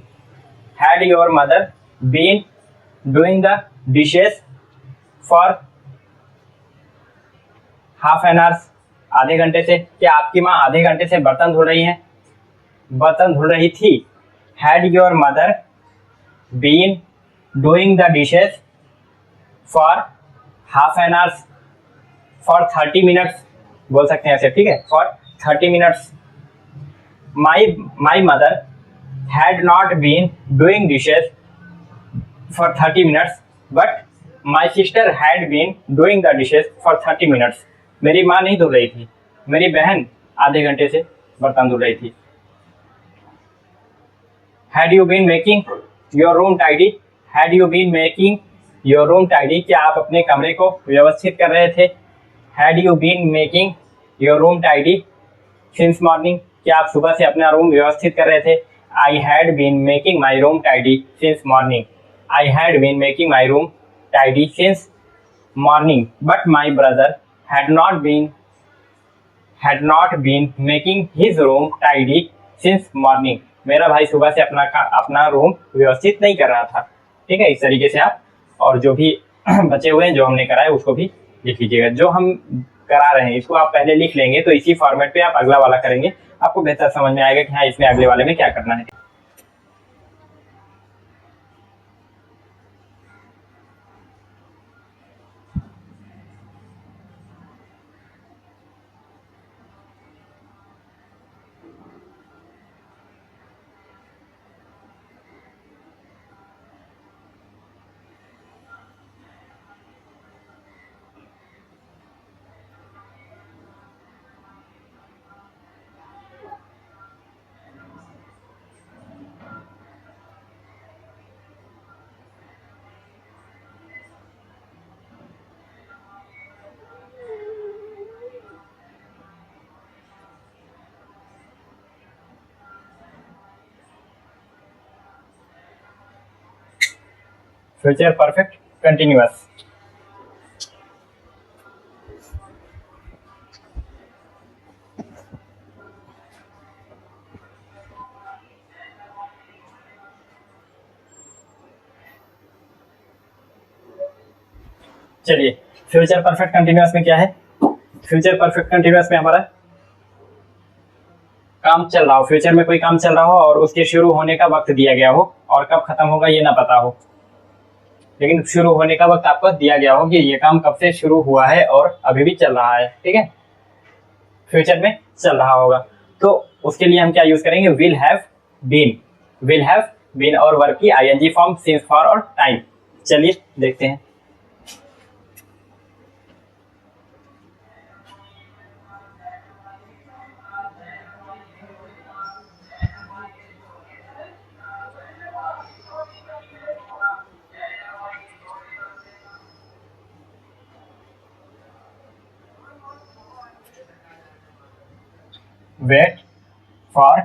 Had your mother been doing the dishes for half an hour, आधे घंटे से। क्या आपकी माँ आधे घंटे से बर्तन धुल रही हैं? बर्तन धुल रही थी। Had your mother been doing the dishes for half an hour, for 30 minutes बोल सकते हैं ऐसे, ठीक है, for 30 minutes. My mother had not been doing dishes for 30 minutes but my sister had been doing the dishes for 30 minutes. मेरी माँ नहीं धुल रही थी, मेरी बहन आधे घंटे से बर्तन धुल रही थी। Had you been making your room tidy? Had you been making your room tidy, क्या आप अपने कमरे को व्यवस्थित कर रहे थे? Had you been making your room tidy since morning, क्या आप सुबह से अपना रूम व्यवस्थित कर रहे थे? I had been making my room tidy since morning. I had been making my room tidy since morning but my brother had not been making his room tidy since morning। मेरा भाई सुबह से अपना रूम व्यवस्थित नहीं कर रहा था, ठीक है। इस तरीके से आप, और जो भी बचे हुए हैं जो हमने कराए उसको भी लिख लीजिएगा। जो हम करा रहे हैं इसको आप पहले लिख लेंगे, तो इसी फॉर्मेट पे आप अगला वाला करेंगे, आपको बेहतर समझ में आएगा कि हाँ इसमें अगले वाले में क्या करना है। फ्यूचर परफेक्ट कंटिन्यूअस, चलिए फ्यूचर परफेक्ट कंटिन्यूअस में क्या है? फ्यूचर परफेक्ट कंटिन्यूअस में हमारा काम चल रहा हो, फ्यूचर में कोई काम चल रहा हो और उसके शुरू होने का वक्त दिया गया हो, और कब खत्म होगा ये ना पता हो, लेकिन शुरू होने का वक्त आपको दिया गया हो कि ये काम कब से शुरू हुआ है और अभी भी चल रहा है, ठीक है, फ्यूचर में चल रहा होगा। तो उसके लिए हम क्या यूज करेंगे? विल हैव बीन और वर्ब की आईएनजी फॉर्म, सिंस, फॉर और टाइम। चलिए देखते हैं। Wait for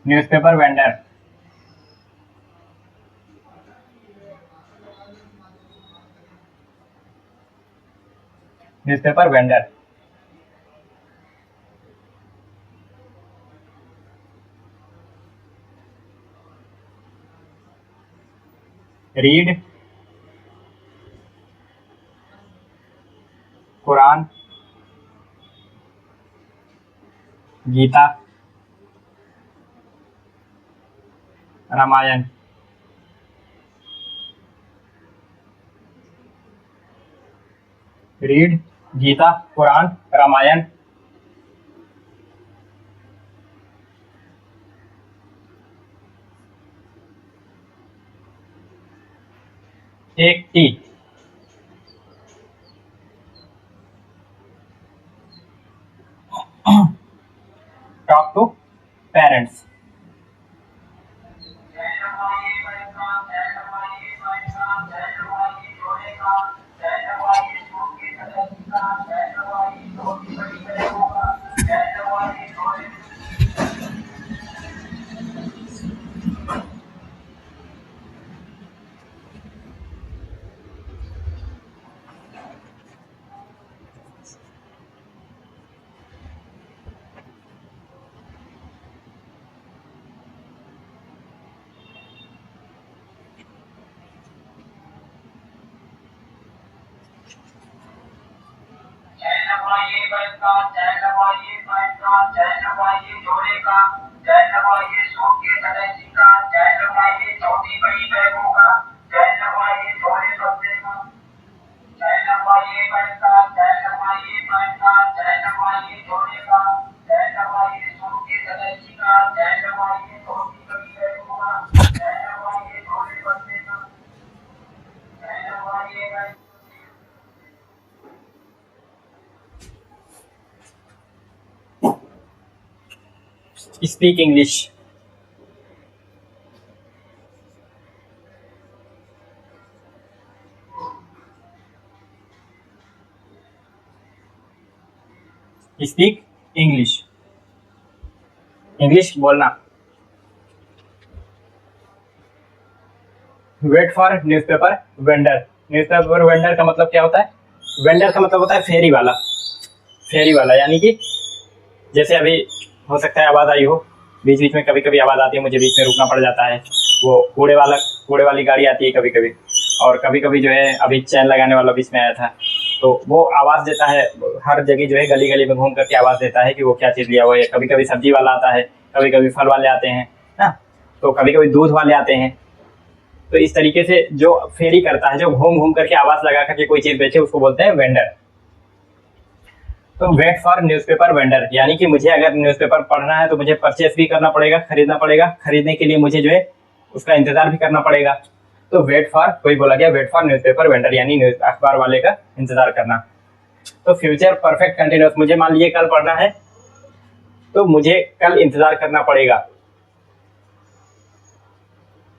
newspaper vendor. Newspaper vendor. Read Quran, Gita, Ramayan. Read Gita, Quran, Ramayan. Take tea. Talk to parents. Speak English. Speak English. English बोलना। Wait for newspaper vendor. Newspaper vendor का मतलब क्या होता है? वेंडर का मतलब होता है फेरी वाला। फेरी वाला यानी कि जैसे अभी हो सकता है आवाज़ आई हो, बीच बीच में कभी कभी आवाज़ आती है, मुझे बीच में रुकना पड़ जाता है। वो कूड़े वाली गाड़ी आती है कभी कभी, और कभी कभी जो है अभी चैन लगाने वाला बीच में आया था, तो वो आवाज़ देता है। हर जगह जो है गली गली में घूम करके आवाज़ देता है कि वो क्या चीज़ लिया हुआ है। कभी कभी सब्जी वाला आता है, कभी कभी फल वाले आते हैं ना, तो कभी कभी दूध वाले आते हैं। तो इस तरीके से जो फेरी करता है, जो घूम घूम करके आवाज़ लगा करके कोई चीज़ बेचे, उसको बोलते हैं वेंडर। तो वेट फॉर न्यूज़पेपर वेंडर यानी कि मुझे अगर न्यूज़पेपर पढ़ना है तो मुझे परचेस भी करना पड़ेगा, खरीदना पड़ेगा। खरीदने के लिए मुझे जो है उसका इंतजार भी करना पड़ेगा। तो वेट फॉर, कोई बोला गया वेट फॉर न्यूज़पेपर वेंडर यानी अखबार वाले का इंतजार करना। तो फ्यूचर परफेक्ट कंटिन्यूअस, मुझे मान लीजिए कल पढ़ना है तो मुझे कल इंतजार करना पड़ेगा।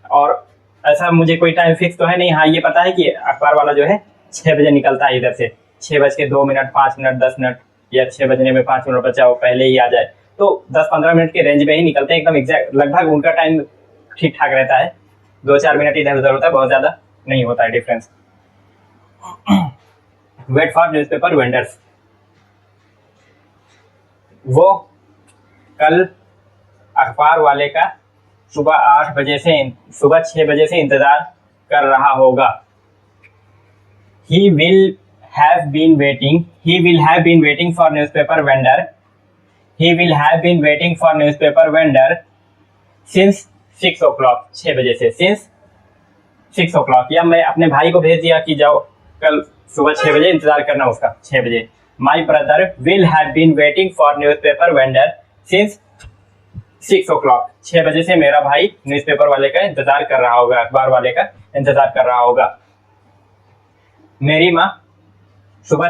और ऐसा मुझे कोई टाइम फिक्स तो है नहीं। हाँ, ये पता है कि अखबार वाला जो है 6 बजे निकलता है इधर से, 6:02, 5 मिनट, 10 मिनट, या 6 बजने में 5 मिनट बचा हो, पहले ही आ जाए। तो 10-15 मिनट के रेंज में ही निकलते हैं, एकदम एग्जैक्ट। लगभग उनका टाइम ठीक ठाक रहता है, 2-4 मिनट इधर उधर होता है, बहुत ज़्यादा नहीं होता है difference. Wait for newspaper vendors, वो कल अखबार वाले का सुबह 6 बजे से इंतजार कर रहा होगा। He will have been waiting for newspaper vendor. He will have been waiting for newspaper vendor since 6 o'clock. 6 बजे से, since 6 o'clock। या मैं अपने भाई को भेज दिया कि जाओ कल सुबह 6 बजे इंतजार करना उसका, 6 बजे। My brother will have been waiting for newspaper vendor since 6 o'clock। 6 बजे से मेरा भाई न्यूज़पेपर वाले का इंतजार कर रहा होगा, अखबार वाले का इंतजार कर रहा होगा। मेरी माँ सुबह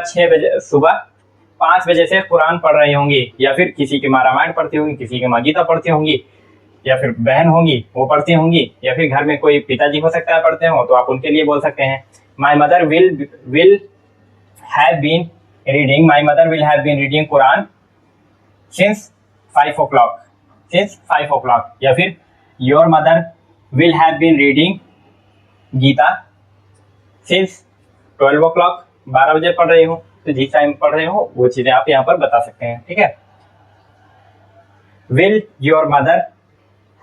5 बजे से कुरान पढ़ रही होंगी, या फिर किसी की माँ रामायण पढ़ती होंगी, किसी की माँ गीता पढ़ती होंगी, या फिर बहन होंगी वो पढ़ती होंगी, या फिर घर में कोई पिताजी हो सकता है पढ़ते हो, तो आप उनके लिए बोल सकते हैं my mother will have been reading Quran since 5 o'clock, since 5 o'clock, या फिर your mother will have been reading Gita since 12 o'clock, 12 बजे पढ़ रही हूँ। तो जिस टाइम पढ़ रहे हो वो चीजें आप यहाँ पर बता सकते हैं, ठीक है। Will your mother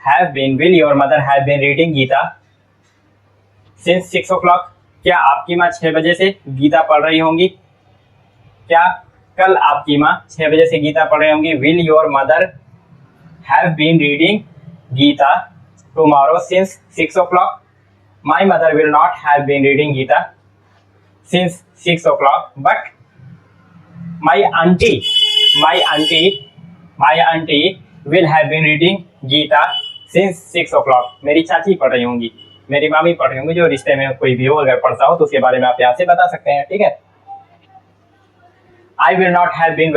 have been reading Gita since 6 o'clock, क्या आपकी माँ 6 बजे से गीता पढ़ रही होंगी? क्या कल आपकी माँ 6 बजे से गीता पढ़ रही होंगी? Will your mother have been reading Gita tomorrow since 6 o'clock, my mother will not have been reading Gita since 6 o'clock, but my aunt will have been reading Gita since 6 o'clock, मेरी चाची पढ़ रही होंगी, मेरी मामी पढ़ रही होंगी। जो रिश्ते में कोई भी हो अगर पढ़ता हो तो उसके बारे में आप यहाँ से बता सकते हैं, ठीक है। I will not have been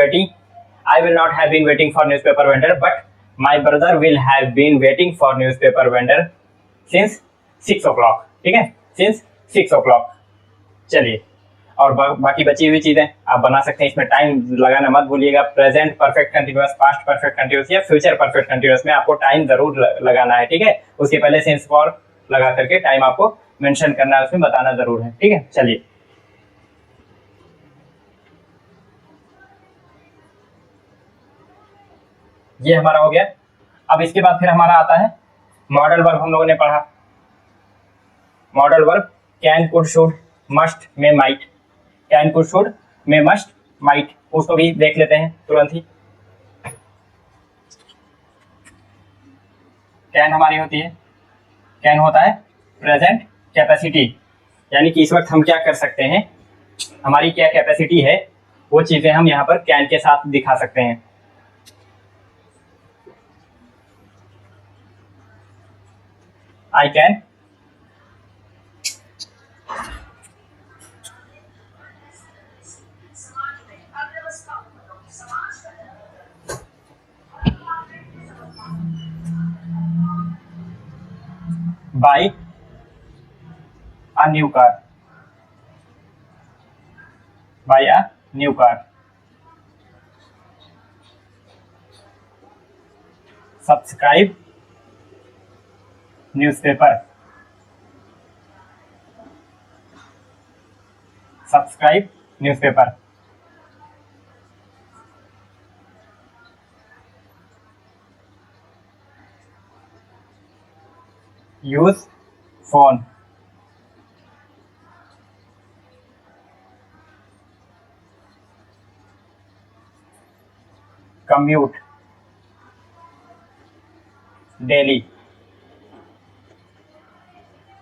waiting for newspaper vendor, but my brother will have been waiting for newspaper vendor since 6 o'clock, ठीक है, since 6 o'clock। चलिए, और बाकी बची हुई चीजें आप बना सकते हैं। इसमें टाइम लगाना मत भूलिएगा। Present perfect continuous, past perfect continuous या फ्यूचर परफेक्ट कंटिन्यूअस में आपको टाइम जरूर लगाना है, ठीक है। उसके पहले सिंस फॉर लगा करके टाइम आपको मेंशन करना है, उसमें बताना जरूर है, ठीक है। चलिए, ये हमारा हो गया। अब इसके बाद फिर हमारा आता है मॉडल वर्ब। हम लोगों ने पढ़ा modal verb can, could, should, must, may, might. Can, could, should, may, must, might, उसको भी देख लेते हैं तुरंत ही। कैन हमारी होती है, कैन होता है प्रेजेंट कैपेसिटी, यानी कि इस वक्त हम क्या कर सकते हैं, हमारी क्या कैपेसिटी है, वो चीजें हम यहाँ पर कैन के साथ दिखा सकते हैं। I can buy a new car, buy a new car। Subscribe newspaper, subscribe newspaper। use phone, commute daily,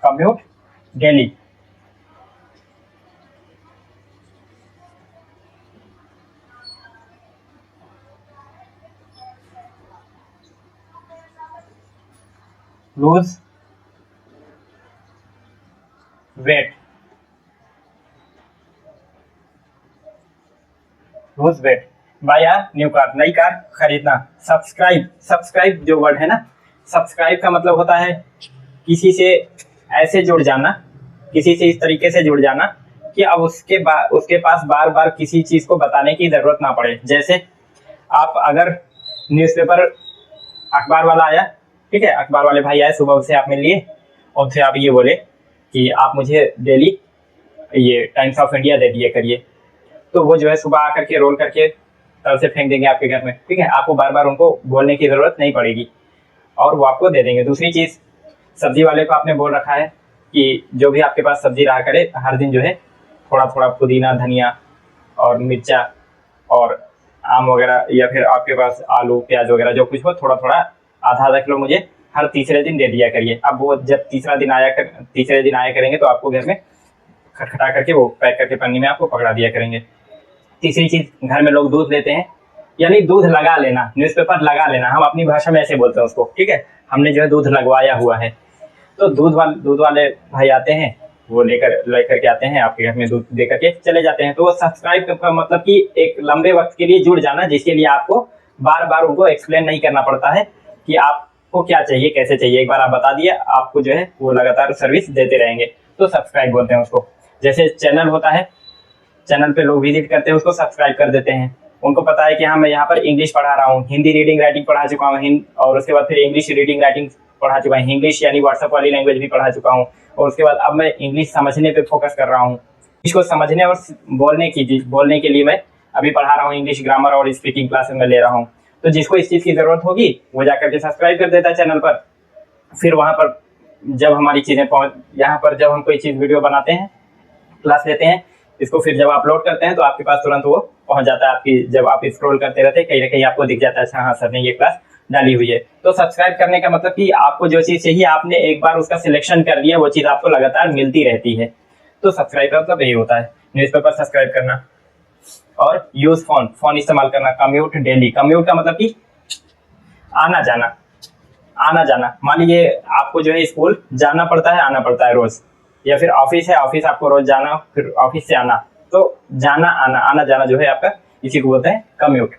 commute daily। lose weight, lose weight, buy a new car, नई कार खरीदना। सब्सक्राइब जो वर्ड है ना, सब्सक्राइब का मतलब होता है किसी से ऐसे जुड़ जाना, किसी से इस तरीके से जुड़ जाना कि अब उसके पास बार बार किसी चीज को बताने की जरूरत ना पड़े। जैसे आप अगर न्यूज़पेपर, अखबार वाला आया, ठीक है, अखबार वाले भाई आए, सुबह उससे आप मिल लिए और फिर आप ये बोले कि आप मुझे डेली ये टाइम्स ऑफ इंडिया दे दिए करिए, तो वो जो है सुबह आकर के रोल करके तब से फेंक देंगे आपके घर में, ठीक है। आपको बार बार उनको बोलने की जरूरत नहीं पड़ेगी और वो आपको दे देंगे। दूसरी चीज, सब्जी वाले को आपने बोल रखा है कि जो भी आपके पास सब्जी रहा करे हर दिन जो है थोड़ा थोड़ा पुदीना, धनिया और मिर्चा और आम वगैरह, या फिर आपके पास आलू, प्याज वगैरह जो कुछ हो, थोड़ा थोड़ा आधा आधा किलो मुझे हर तीसरे दिन दे दिया करिए। अब वो जब तीसरे दिन आया करेंगे तो आपको घर में खटखटा करके वो पैक करके पन्नी में आपको पकड़ा दिया करेंगे। तीसरी चीज, घर में लोग दूध लेते हैं, यानी दूध लगा लेना, न्यूज़पेपर लगा लेना, हम अपनी भाषा में ऐसे बोलते हैं उसको, ठीक है। हमने जो है दूध लगवाया हुआ है, तो दूध वाले भाई आते हैं, वो लेकर के आते हैं आपके घर में, दूध दे करके चले जाते हैं। तो वो सब्सक्राइब का मतलब कि एक लंबे वक्त के लिए जुड़ जाना, जिसके लिए आपको बार बार उनको एक्सप्लेन नहीं करना पड़ता है कि आपको क्या चाहिए, कैसे चाहिए। एक बार आप बता दिए, आपको जो है वो लगातार सर्विस देते रहेंगे, तो सब्सक्राइब बोलते हैं उसको। जैसे चैनल होता है, चैनल पे लोग विजिट करते हैं, उसको सब्सक्राइब कर देते हैं, उनको पता है कि हाँ मैं यहाँ पर इंग्लिश पढ़ा रहा हूँ, हिंदी रीडिंग राइटिंग पढ़ा चुका हूँ, और उसके बाद फिर इंग्लिश रीडिंग राइटिंग पढ़ा चुका हूँ, इंग्लिश यानी व्हाट्सएप वाली लैंग्वेज भी पढ़ा चुका हूँ, और उसके बाद अब मैं इंग्लिश समझने पे फोकस कर रहा हूँ। इसको समझने और बोलने के लिए मैं अभी पढ़ा रहा हूँ, इंग्लिश ग्रामर और स्पीकिंग क्लासेस में ले रहा हूँ। तो जिसको इस चीज़ की ज़रूरत होगी वो जाकर के सब्सक्राइब कर देता है चैनल पर। फिर वहाँ पर जब हमारी चीज़ें यहाँ पर जब हम कोई चीज़ वीडियो बनाते हैं, क्लास लेते हैं, इसको फिर जब अपलोड करते हैं तो आपके पास तुरंत वो पहुंच जाता है। आपकी जब आप स्क्रॉल करते रहते हैं कहीं ना कहीं आपको दिख जाता है, अच्छा हाँ सर ने ये क्लास डाली हुई है। तो सब्सक्राइब करने का मतलब कि आपको जो चीज़ चाहिए आपने एक बार उसका सिलेक्शन कर लिया, वो चीज़ आपको लगातार मिलती रहती है। तो सब्सक्राइब का मतलब यही होता है, न्यूज़पेपर सब्सक्राइब करना। और यूज फोन इस्तेमाल करना। कम्यूट डेली, कम्यूट का मतलब कि आना जाना। मान लीजिए आपको जो है स्कूल जाना पड़ता है, आना पड़ता है रोज, या फिर ऑफिस है, ऑफिस आपको रोज जाना, फिर ऑफिस से आना, तो जाना आना जाना जो है आपका, इसी को बोलते हैं कम्यूट।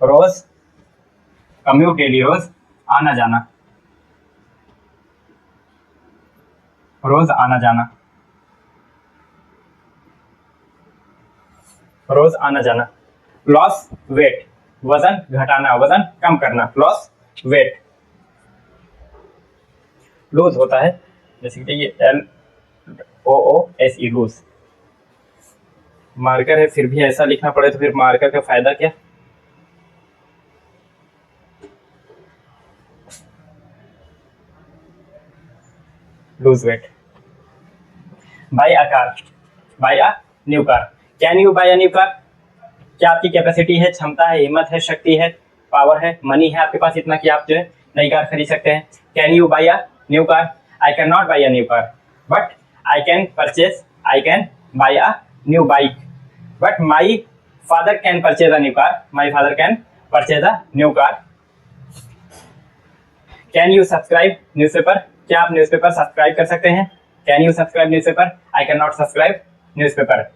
रोज कम्यूट डेली, रोज आना जाना, रोज आना जाना, रोज आना जाना। लॉस वेट, वजन घटाना, वजन कम करना, लॉस वेट। लूज होता है, जैसे कि ये LOOSE लूज। मार्कर है फिर भी ऐसा लिखना पड़े तो फिर मार्कर का फायदा क्या। Lose weight. Buy a car, buy a new car. Can you buy a new car, क्या आपकी कैपेसिटी है, क्षमता है, हिम्मत है, शक्ति है, पावर है, मनी है आपके पास इतना कि आप जो है नई कार खरीद सकते हैं। Can you buy a new car, I can not buy a new car but I can buy a new bike, but my father can purchase a new car, my father can purchase a new car. Can you subscribe newspaper, क्या आप न्यूज़पेपर सब्सक्राइब कर सकते हैं। Can you subscribe newspaper, I can not subscribe newspaper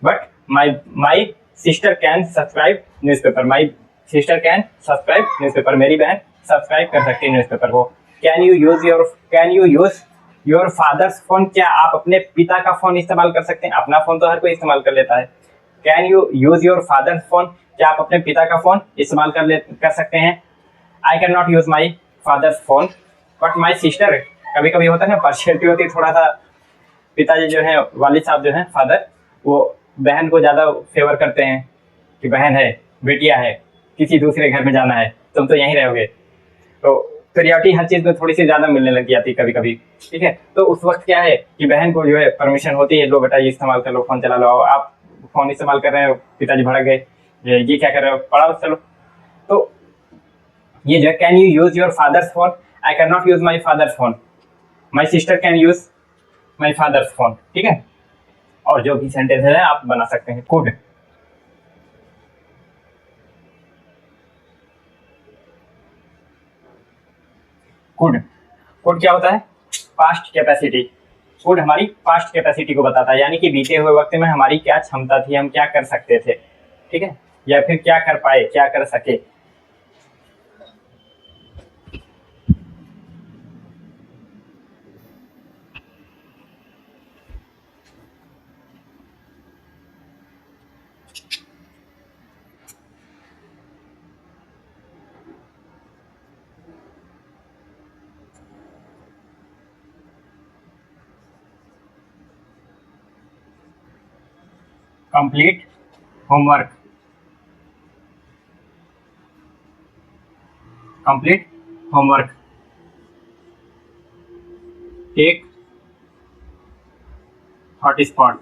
but my sister can subscribe newspaper, my sister can subscribe newspaper, मेरी बहन सब्सक्राइब कर सकती है न्यूज़पेपर को। Can you use your fathers phone, क्या आप अपने पिता का फोन इस्तेमाल कर सकते हैं। अपना फोन तो हर कोई इस्तेमाल कर लेता है। Can you use your fathers phone, क्या आप अपने पिता का फोन इस्तेमाल कर सकते हैं। आई can not use my father's phone but my sister, कभी कभी होता है ना पार्शियलिटी होती है थोड़ा सा, पिताजी जो है वालिद साहब जो है फादर, वो बहन को ज़्यादा फेवर करते हैं कि बहन है, बेटिया है, किसी दूसरे घर में जाना है, तुम तो यहीं रहोगे। तो प्रायोरिटी हर चीज़ में थोड़ी सी ज़्यादा मिलने लग जाती है कभी कभी, ठीक है। तो उस वक्त क्या है कि बहन को जो है परमिशन होती है, लो बेटा ये इस्तेमाल कर लो, फ़ोन चला लो। आप फ़ोन इस्तेमाल कर रहे हो, पिताजी भड़क गए, ये क्या कर रहे हो, पढ़ाओ चलो। तो ये जो can you use your fathers phone, I can not use my father's phone, my sister can use my father's phone, ठीक है। और जो भी सेंटेंस है आप बना सकते हैं। कुड, कुड, कुड क्या होता है, पास्ट कैपेसिटी। कुड हमारी पास्ट कैपेसिटी को बताता है, यानी कि बीते हुए वक्त में हमारी क्या क्षमता थी, हम क्या कर सकते थे, ठीक है, या फिर क्या कर पाए, क्या कर सके। Complete homework, complete homework. Take hotspot,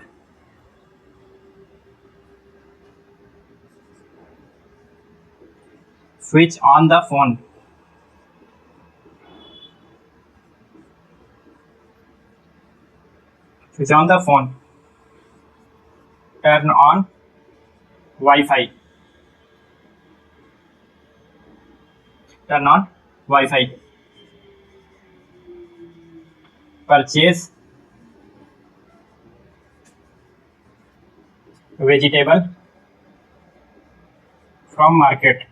switch on the phone, switch on the phone. Turn on wifi, turn on wifi. Purchase vegetable from market,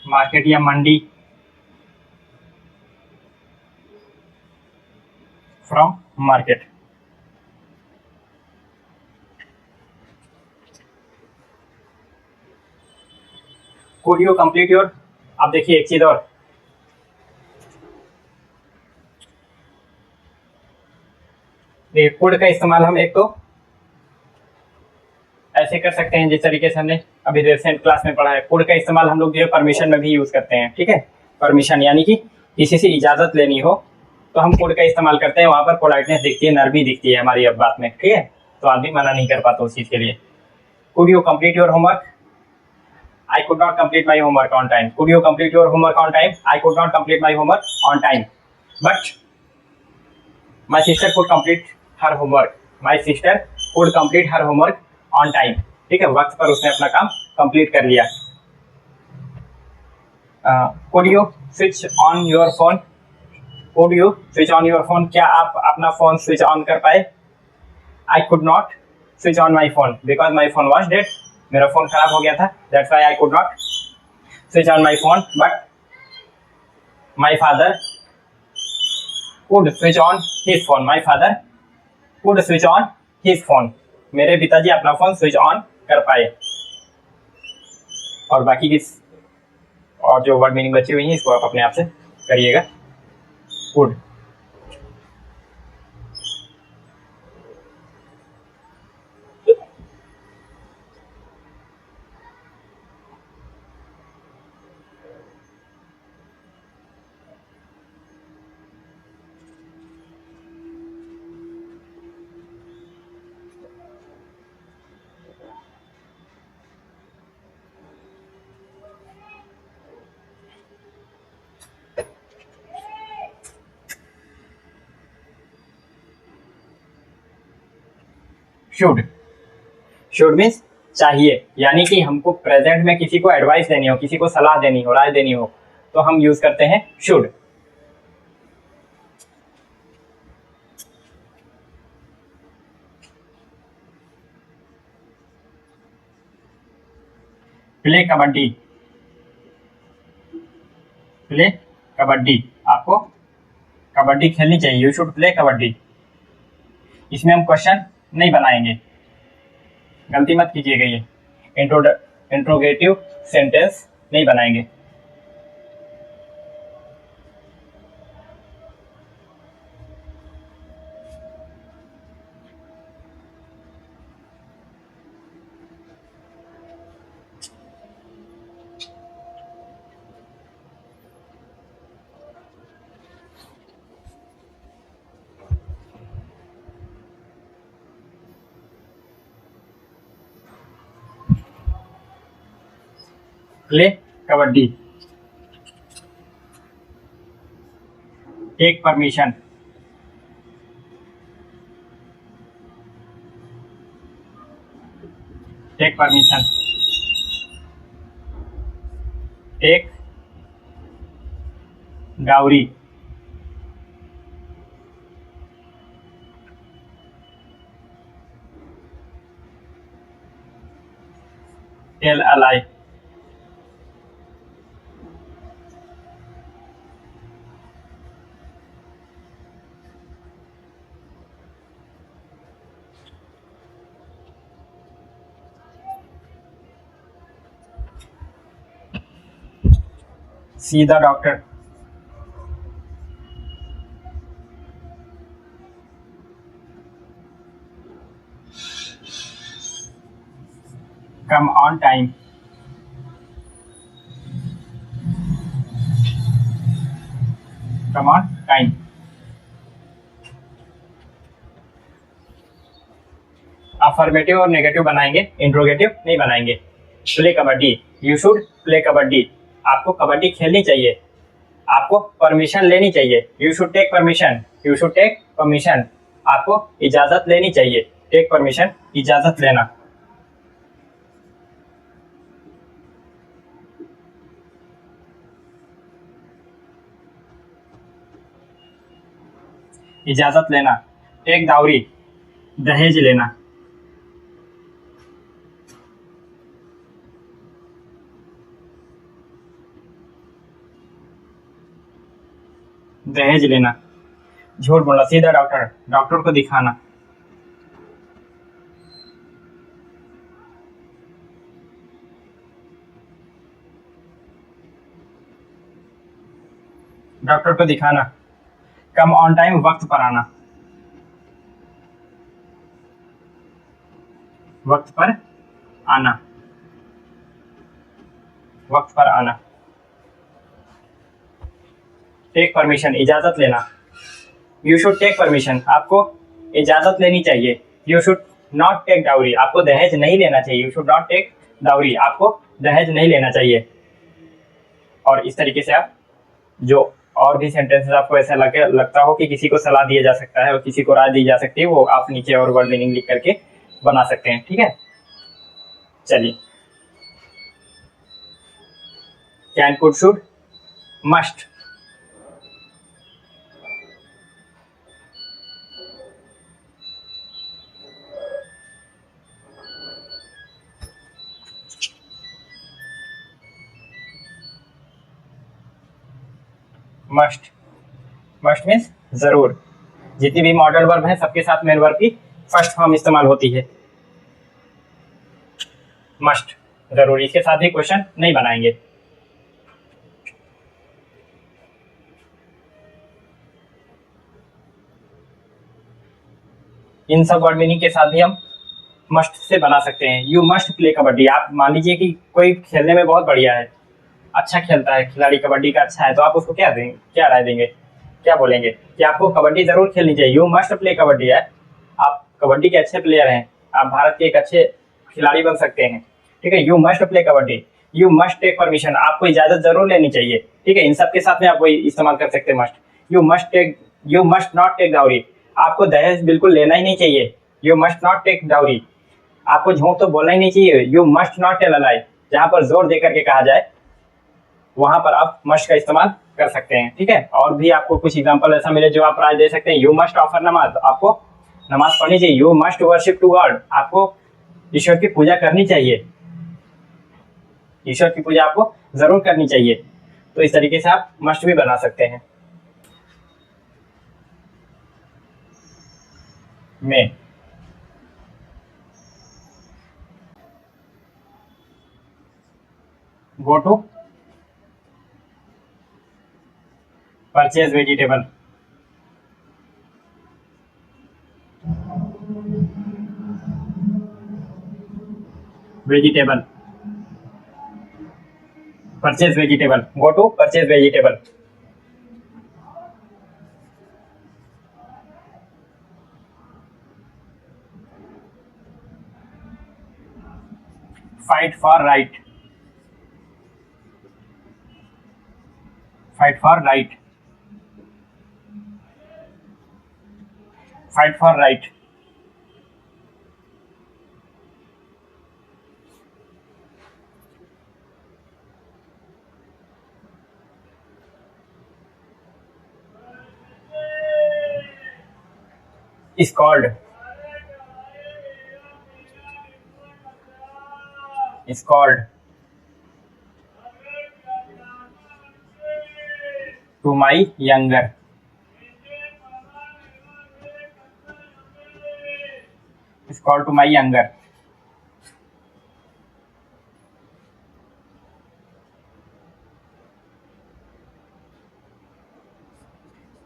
market या मंडी, from market. Could you complete your, अब देखिए एक चीज और, देखिए कुड का इस्तेमाल हम एक तो ऐसे कर सकते हैं जिस तरीके से हमने अभी रिसेंट क्लास में पढ़ा है। कुड का इस्तेमाल हम लोग जो है परमिशन में भी यूज करते हैं, ठीक है। परमिशन यानी कि किसी से इजाजत लेनी हो तो हम कुड का इस्तेमाल करते हैं, वहां पर पोलाइटनेस दिखती है, नरमी दिखती है हमारी अब बात में, ठीक है। तो आप भी मना नहीं कर पाते उस चीज के लिए। Could you complete your homework, I could not complete my homework on time. Could you complete your homework on time? I could not complete my homework on time. But my sister could complete her homework. My sister could complete her homework on time. ठीक है, वक्त पर उसने अपना काम कंप्लीट कर लिया। Could you switch on your phone? Could you switch on your phone? क्या आप अपना फोन स्विच ऑन कर पाए? I could not switch on my phone because my phone was dead. मेरा फोन खराब हो गया था, that's why I could not switch on my phone. But my father could switch on his phone. My father could switch on his phone. मेरे पिताजी अपना फोन स्विच ऑन कर पाए। और बाकी की और जो वर्ड मीनिंग बची हुई है इसको आप अपने आप से करिएगा। could, should, शुड मीन्स चाहिए, यानी कि हमको प्रेजेंट में किसी को एडवाइस देनी हो, किसी को सलाह देनी हो, राय देनी हो, तो हम यूज करते हैं should. Play kabaddi, play kabaddi, आपको कबड्डी खेलनी चाहिए, यू शुड प्ले कबड्डी। इसमें हम क्वेश्चन नहीं बनाएंगे, गलती मत कीजिएगा, ये इंट्रोगेटिव सेंटेंस नहीं बनाएंगे। Play kabaddi, take permission, take permission, take dowry, tell a lie, see the doctor, come on time, come on time. Affirmative और नेगेटिव बनाएंगे, इंट्रोगेटिव नहीं बनाएंगे। Play kabaddi, you should play kabaddi, आपको कबड्डी खेलनी चाहिए, आपको परमिशन लेनी चाहिए, you should take permission, you should take permission, आपको इजाजत लेनी चाहिए, टेक परमिशन, इजाजत लेना। इजाजत लेना, टेक डाउरी, दहेज लेना, दहेज लेना। झूठ बोलना, सीधा डॉक्टर, डॉक्टर को दिखाना। डॉक्टर को दिखाना। कम ऑन टाइम, वक्त पर आना, वक्त पर आना, वक्त पर आना। टेक परमिशन, इजाजत लेना। यू शुड टेक परमिशन, आपको इजाजत लेनी चाहिए। You should not take dowry, आपको दहेज नहीं लेना चाहिए। You should not take dowry, आपको दहेज नहीं लेना चाहिए। और इस तरीके से आप जो और भी सेंटेंसेस आपको ऐसा लगता हो कि किसी को सलाह दिया जा सकता है और किसी को राय दी जा सकती है, वो आप नीचे और वर्ड मीनिंग लिख करके बना सकते हैं। ठीक है, चलिए। Can, could, should, must. Must, must means जरूर। जितनी भी मॉडल वर्ब है सबके साथ मेन वर्ब की फर्स्ट फॉर्म इस्तेमाल होती है, मस्ट, जरूर। इसके साथ ही क्वेश्चन नहीं बनाएंगे। इन सब वर्ड मीनिंग के साथ भी हम मस्ट से बना सकते हैं। यू मस्ट प्ले कबड्डी, आप मान लीजिए कि कोई खेलने में बहुत बढ़िया है, अच्छा खेलता है, खिलाड़ी कबड्डी का अच्छा है, तो आप उसको क्या देंगे, क्या राय देंगे, क्या बोलेंगे कि आपको कबड्डी जरूर खेलनी चाहिए। यू मस्ट प्ले कबड्डी है, आप कबड्डी के अच्छे प्लेयर हैं, आप भारत के एक अच्छे खिलाड़ी बन सकते हैं। ठीक है, you must play kabaddi. You must take permission, आपको इजाजत जरूर लेनी चाहिए। ठीक है, इन सब के साथ में आप वही इस्तेमाल कर सकते हैं must. You must not take dowry, आपको दहेज बिल्कुल लेना ही नहीं चाहिए। You must not take dowry, आपको झूठ तो बोलना ही नहीं चाहिए। You must not tell a lie, जहां पर जोर देकर के कहा जाए वहां पर आप मस्ट का इस्तेमाल कर सकते हैं। ठीक है, और भी आपको कुछ एग्जांपल ऐसा मिले जो आप राय दे सकते हैं। यू मस्ट ऑफर नमाज, आपको नमाज पढ़नी चाहिए। You must worship to God, आपको ईश्वर की पूजा करनी चाहिए। ईश्वर की पूजा आपको जरूर करनी चाहिए। तो इस तरीके से आप मस्ट भी बना सकते हैं। में go to, purchase vegetable, vegetable, purchase vegetable, go to purchase vegetable. Fight for right, fight for right, fight for right. is called, is called to my younger, is called to my younger।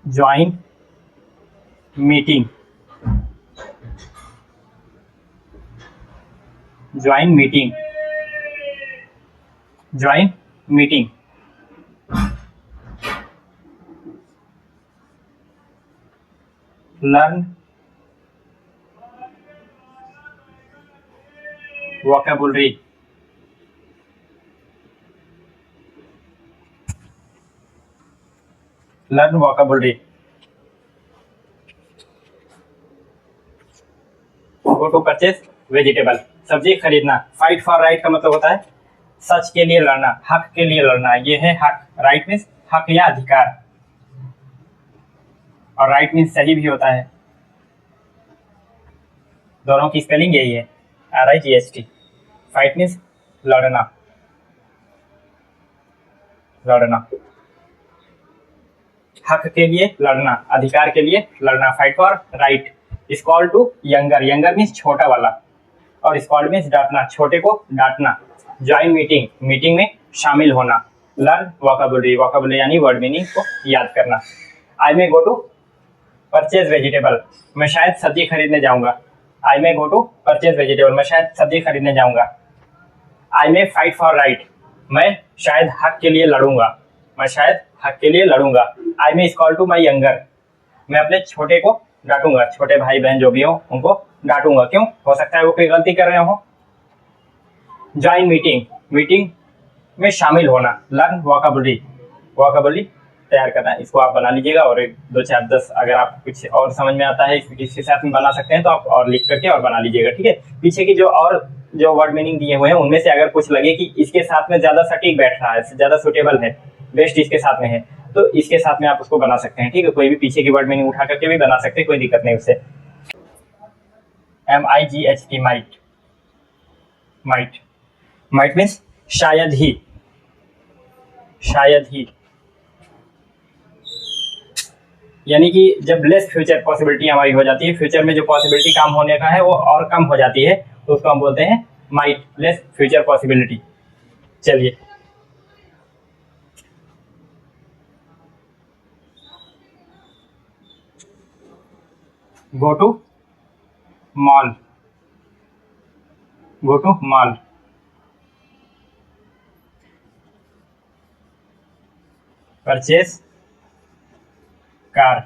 join meeting, join meeting, join meeting। learn vocabulary, learn vocabulary। Go to purchase vegetable, सब्जी खरीदना। फाइट फॉर राइट का मतलब होता है सच के लिए लड़ना, हक के लिए लड़ना। ये है हक, राइट मीन्स हक या अधिकार, और राइट मीन्स सही भी होता है। दोनों की स्पेलिंग यही है, RIGHT। फाइट मीन्स लड़ना, लड़ना। हक के लिए लड़ना, अधिकार के लिए लड़ना, fight for right. Scold to younger, younger means छोटा वाला, और स्कॉल्ड मीन्स डांटना, छोटे को डांटना। ज्वाइन मीटिंग, मीटिंग में शामिल होना। लर्न वोकैबुलरी, वोकैबुलरी यानी वर्ड मीनिंग को याद करना। आई मे गो टू परचेज वेजिटेबल, मैं शायद सब्जी खरीदने जाऊंगा। आई मे गो टू परचेज वेजिटेबल, मैं शायद सब्जी खरीदने जाऊंगा। आई मे फाइट फॉर राइट, मैं शायद हक के लिए लड़ूंगा, मैं शायद हक के लिए लड़ूंगा। आई मे स्कॉल टू माई यंगर, मैं अपने छोटे को डांटूंगा, छोटे भाई बहन जो भी हो उनको डांटूंगा। क्यों? हो सकता है वो कोई गलती कर रहे हो। ज्वाइन मीटिंग, मीटिंग में शामिल होना। लर्न वोकैबुलरी, वोकैबुलरी तैयार करना। इसको आप बना लीजिएगा, और 1 2 4 10 अगर आप कुछ और समझ में आता है इसके साथ में बना सकते हैं तो आप और लिख करके और बना लीजिएगा, ठीक है। पीछे की जो वर्ड मीनिंग दिए हुए हैं उनमें से अगर कुछ लगे कि इसके साथ में ज्यादा सटीक बैठ रहा है, ज्यादा सुटेबल है, बेस्ट इसके साथ में है, तो इसके साथ में आप उसको बना सकते हैं, ठीक है। कोई भी पीछे की वर्ड मीनिंग उठा करके भी बना सकते हैं, कोई दिक्कत नहीं उससे। MIGHT, might, might, might means शायद ही, शायद ही, यानी कि जब लेस फ्यूचर पॉसिबिलिटी हमारी हो जाती है, फ्यूचर में जो पॉसिबिलिटी काम होने का है वो और कम हो जाती है, तो उसको हम बोलते हैं माइट, लेस फ्यूचर पॉसिबिलिटी। चलिए, go to mall, go to mall. Purchase car,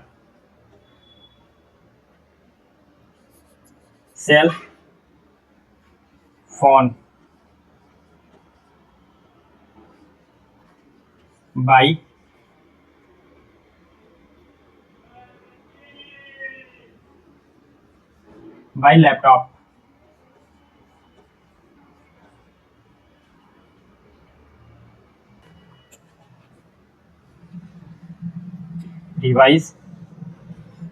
sell phone, buy buy laptop, revise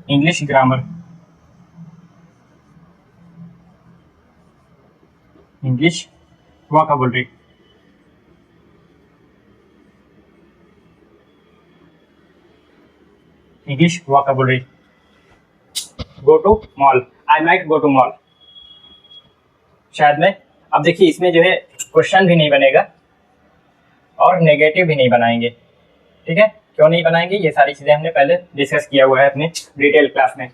English grammar, English vocabulary, English vocabulary. Go to mall, I might go to mall, शायद मैं। अब देखिए इसमें जो है क्वेश्चन भी नहीं बनेगा और नेगेटिव भी नहीं बनाएंगे, ठीक है। क्यों नहीं बनाएंगे? ये सारी चीजें हमने पहले डिस्कस किया हुआ है अपने डिटेल क्लास में।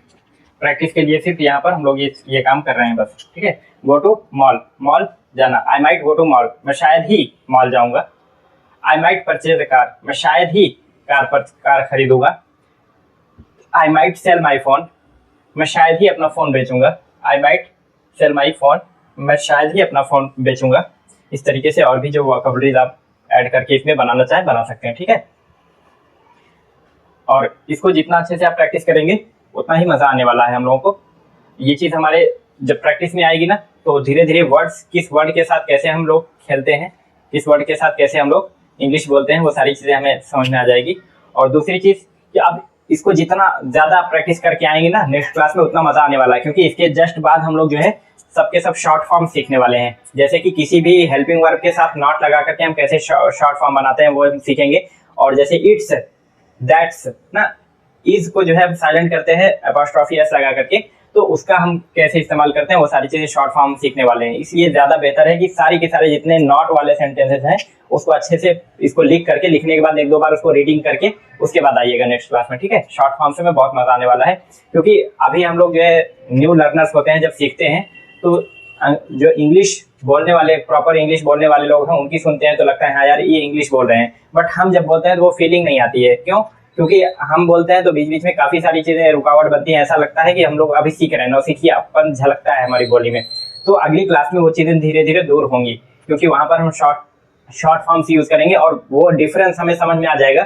प्रैक्टिस के लिए सिर्फ यहाँ पर हम लोग ये काम कर रहे हैं बस, ठीक है। गो टू मॉल, मॉल जाना। I might go to mall, मैं शायद ही मॉल जाऊंगा। I might purchase a car, मैं शायद ही कार खरीदूंगा। I might sell my phone, मैं शायद ही अपना फोन बेचूंगा। I might sell my phone, मैं शायद ही अपना फोन बेचूंगा। इस तरीके से और भी जो वोकैबुलरीज आप ऐड करके इसमें बनाना चाहें बना सकते हैं, ठीक है। और इसको जितना अच्छे से आप प्रैक्टिस करेंगे उतना ही मजा आने वाला है हम लोगों को। ये चीज हमारे जब प्रैक्टिस में आएगी ना, तो धीरे धीरे वर्ड्स, किस वर्ड के साथ कैसे हम लोग खेलते हैं, किस वर्ड के साथ कैसे हम लोग इंग्लिश बोलते हैं, वो सारी चीजें हमें समझ में आ जाएगी। और दूसरी चीज कि अब इसको जितना ज्यादा प्रैक्टिस करके आएंगे ना नेक्स्ट क्लास में, उतना मजा आने वाला है, क्योंकि इसके जस्ट बाद हम लोग जो है सबके सब शॉर्ट फॉर्म सीखने वाले हैं। जैसे कि किसी भी हेल्पिंग वर्ब के साथ नॉट लगा करके हम कैसे शॉर्ट फॉर्म बनाते हैं वो हम सीखेंगे। और जैसे इट्स, दैट्स ना, इज को जो है साइलेंट करते हैं अपॉस्ट्रोफी एस लगा करके, तो उसका हम कैसे इस्तेमाल करते हैं वो सारी चीजें शॉर्ट फॉर्म सीखने वाले हैं। इसलिए ज्यादा बेहतर है कि सारी के सारे जितने नॉट वाले सेंटेंसेस हैं उसको अच्छे से इसको लिख करके, लिखने के बाद 1 2 बार उसको रीडिंग करके उसके बाद आइएगा नेक्स्ट क्लास में, ठीक है। शॉर्ट फॉर्म से में बहुत मजा आने वाला है, क्योंकि अभी हम लोग जो है न्यू लर्नर्स होते हैं, जब सीखते हैं तो जो इंग्लिश बोलने वाले, प्रॉपर इंग्लिश बोलने वाले लोग हैं उनकी सुनते हैं तो लगता है हाँ यार ये इंग्लिश बोल रहे हैं, बट हम जब बोलते हैं तो वो फीलिंग नहीं आती है। क्यों? क्योंकि हम बोलते हैं तो बीच बीच में काफी सारी चीजें रुकावट बनती हैं, ऐसा लगता है कि हम लोग अभी सीख रहे हैं, नौसिखियापन झलकता है हमारी बोली में। तो अगली क्लास में वो चीजें धीरे धीरे दूर होंगी, क्योंकि वहां पर हम शॉर्ट फॉर्म्स यूज करेंगे और वो डिफरेंस हमें समझ में आ जाएगा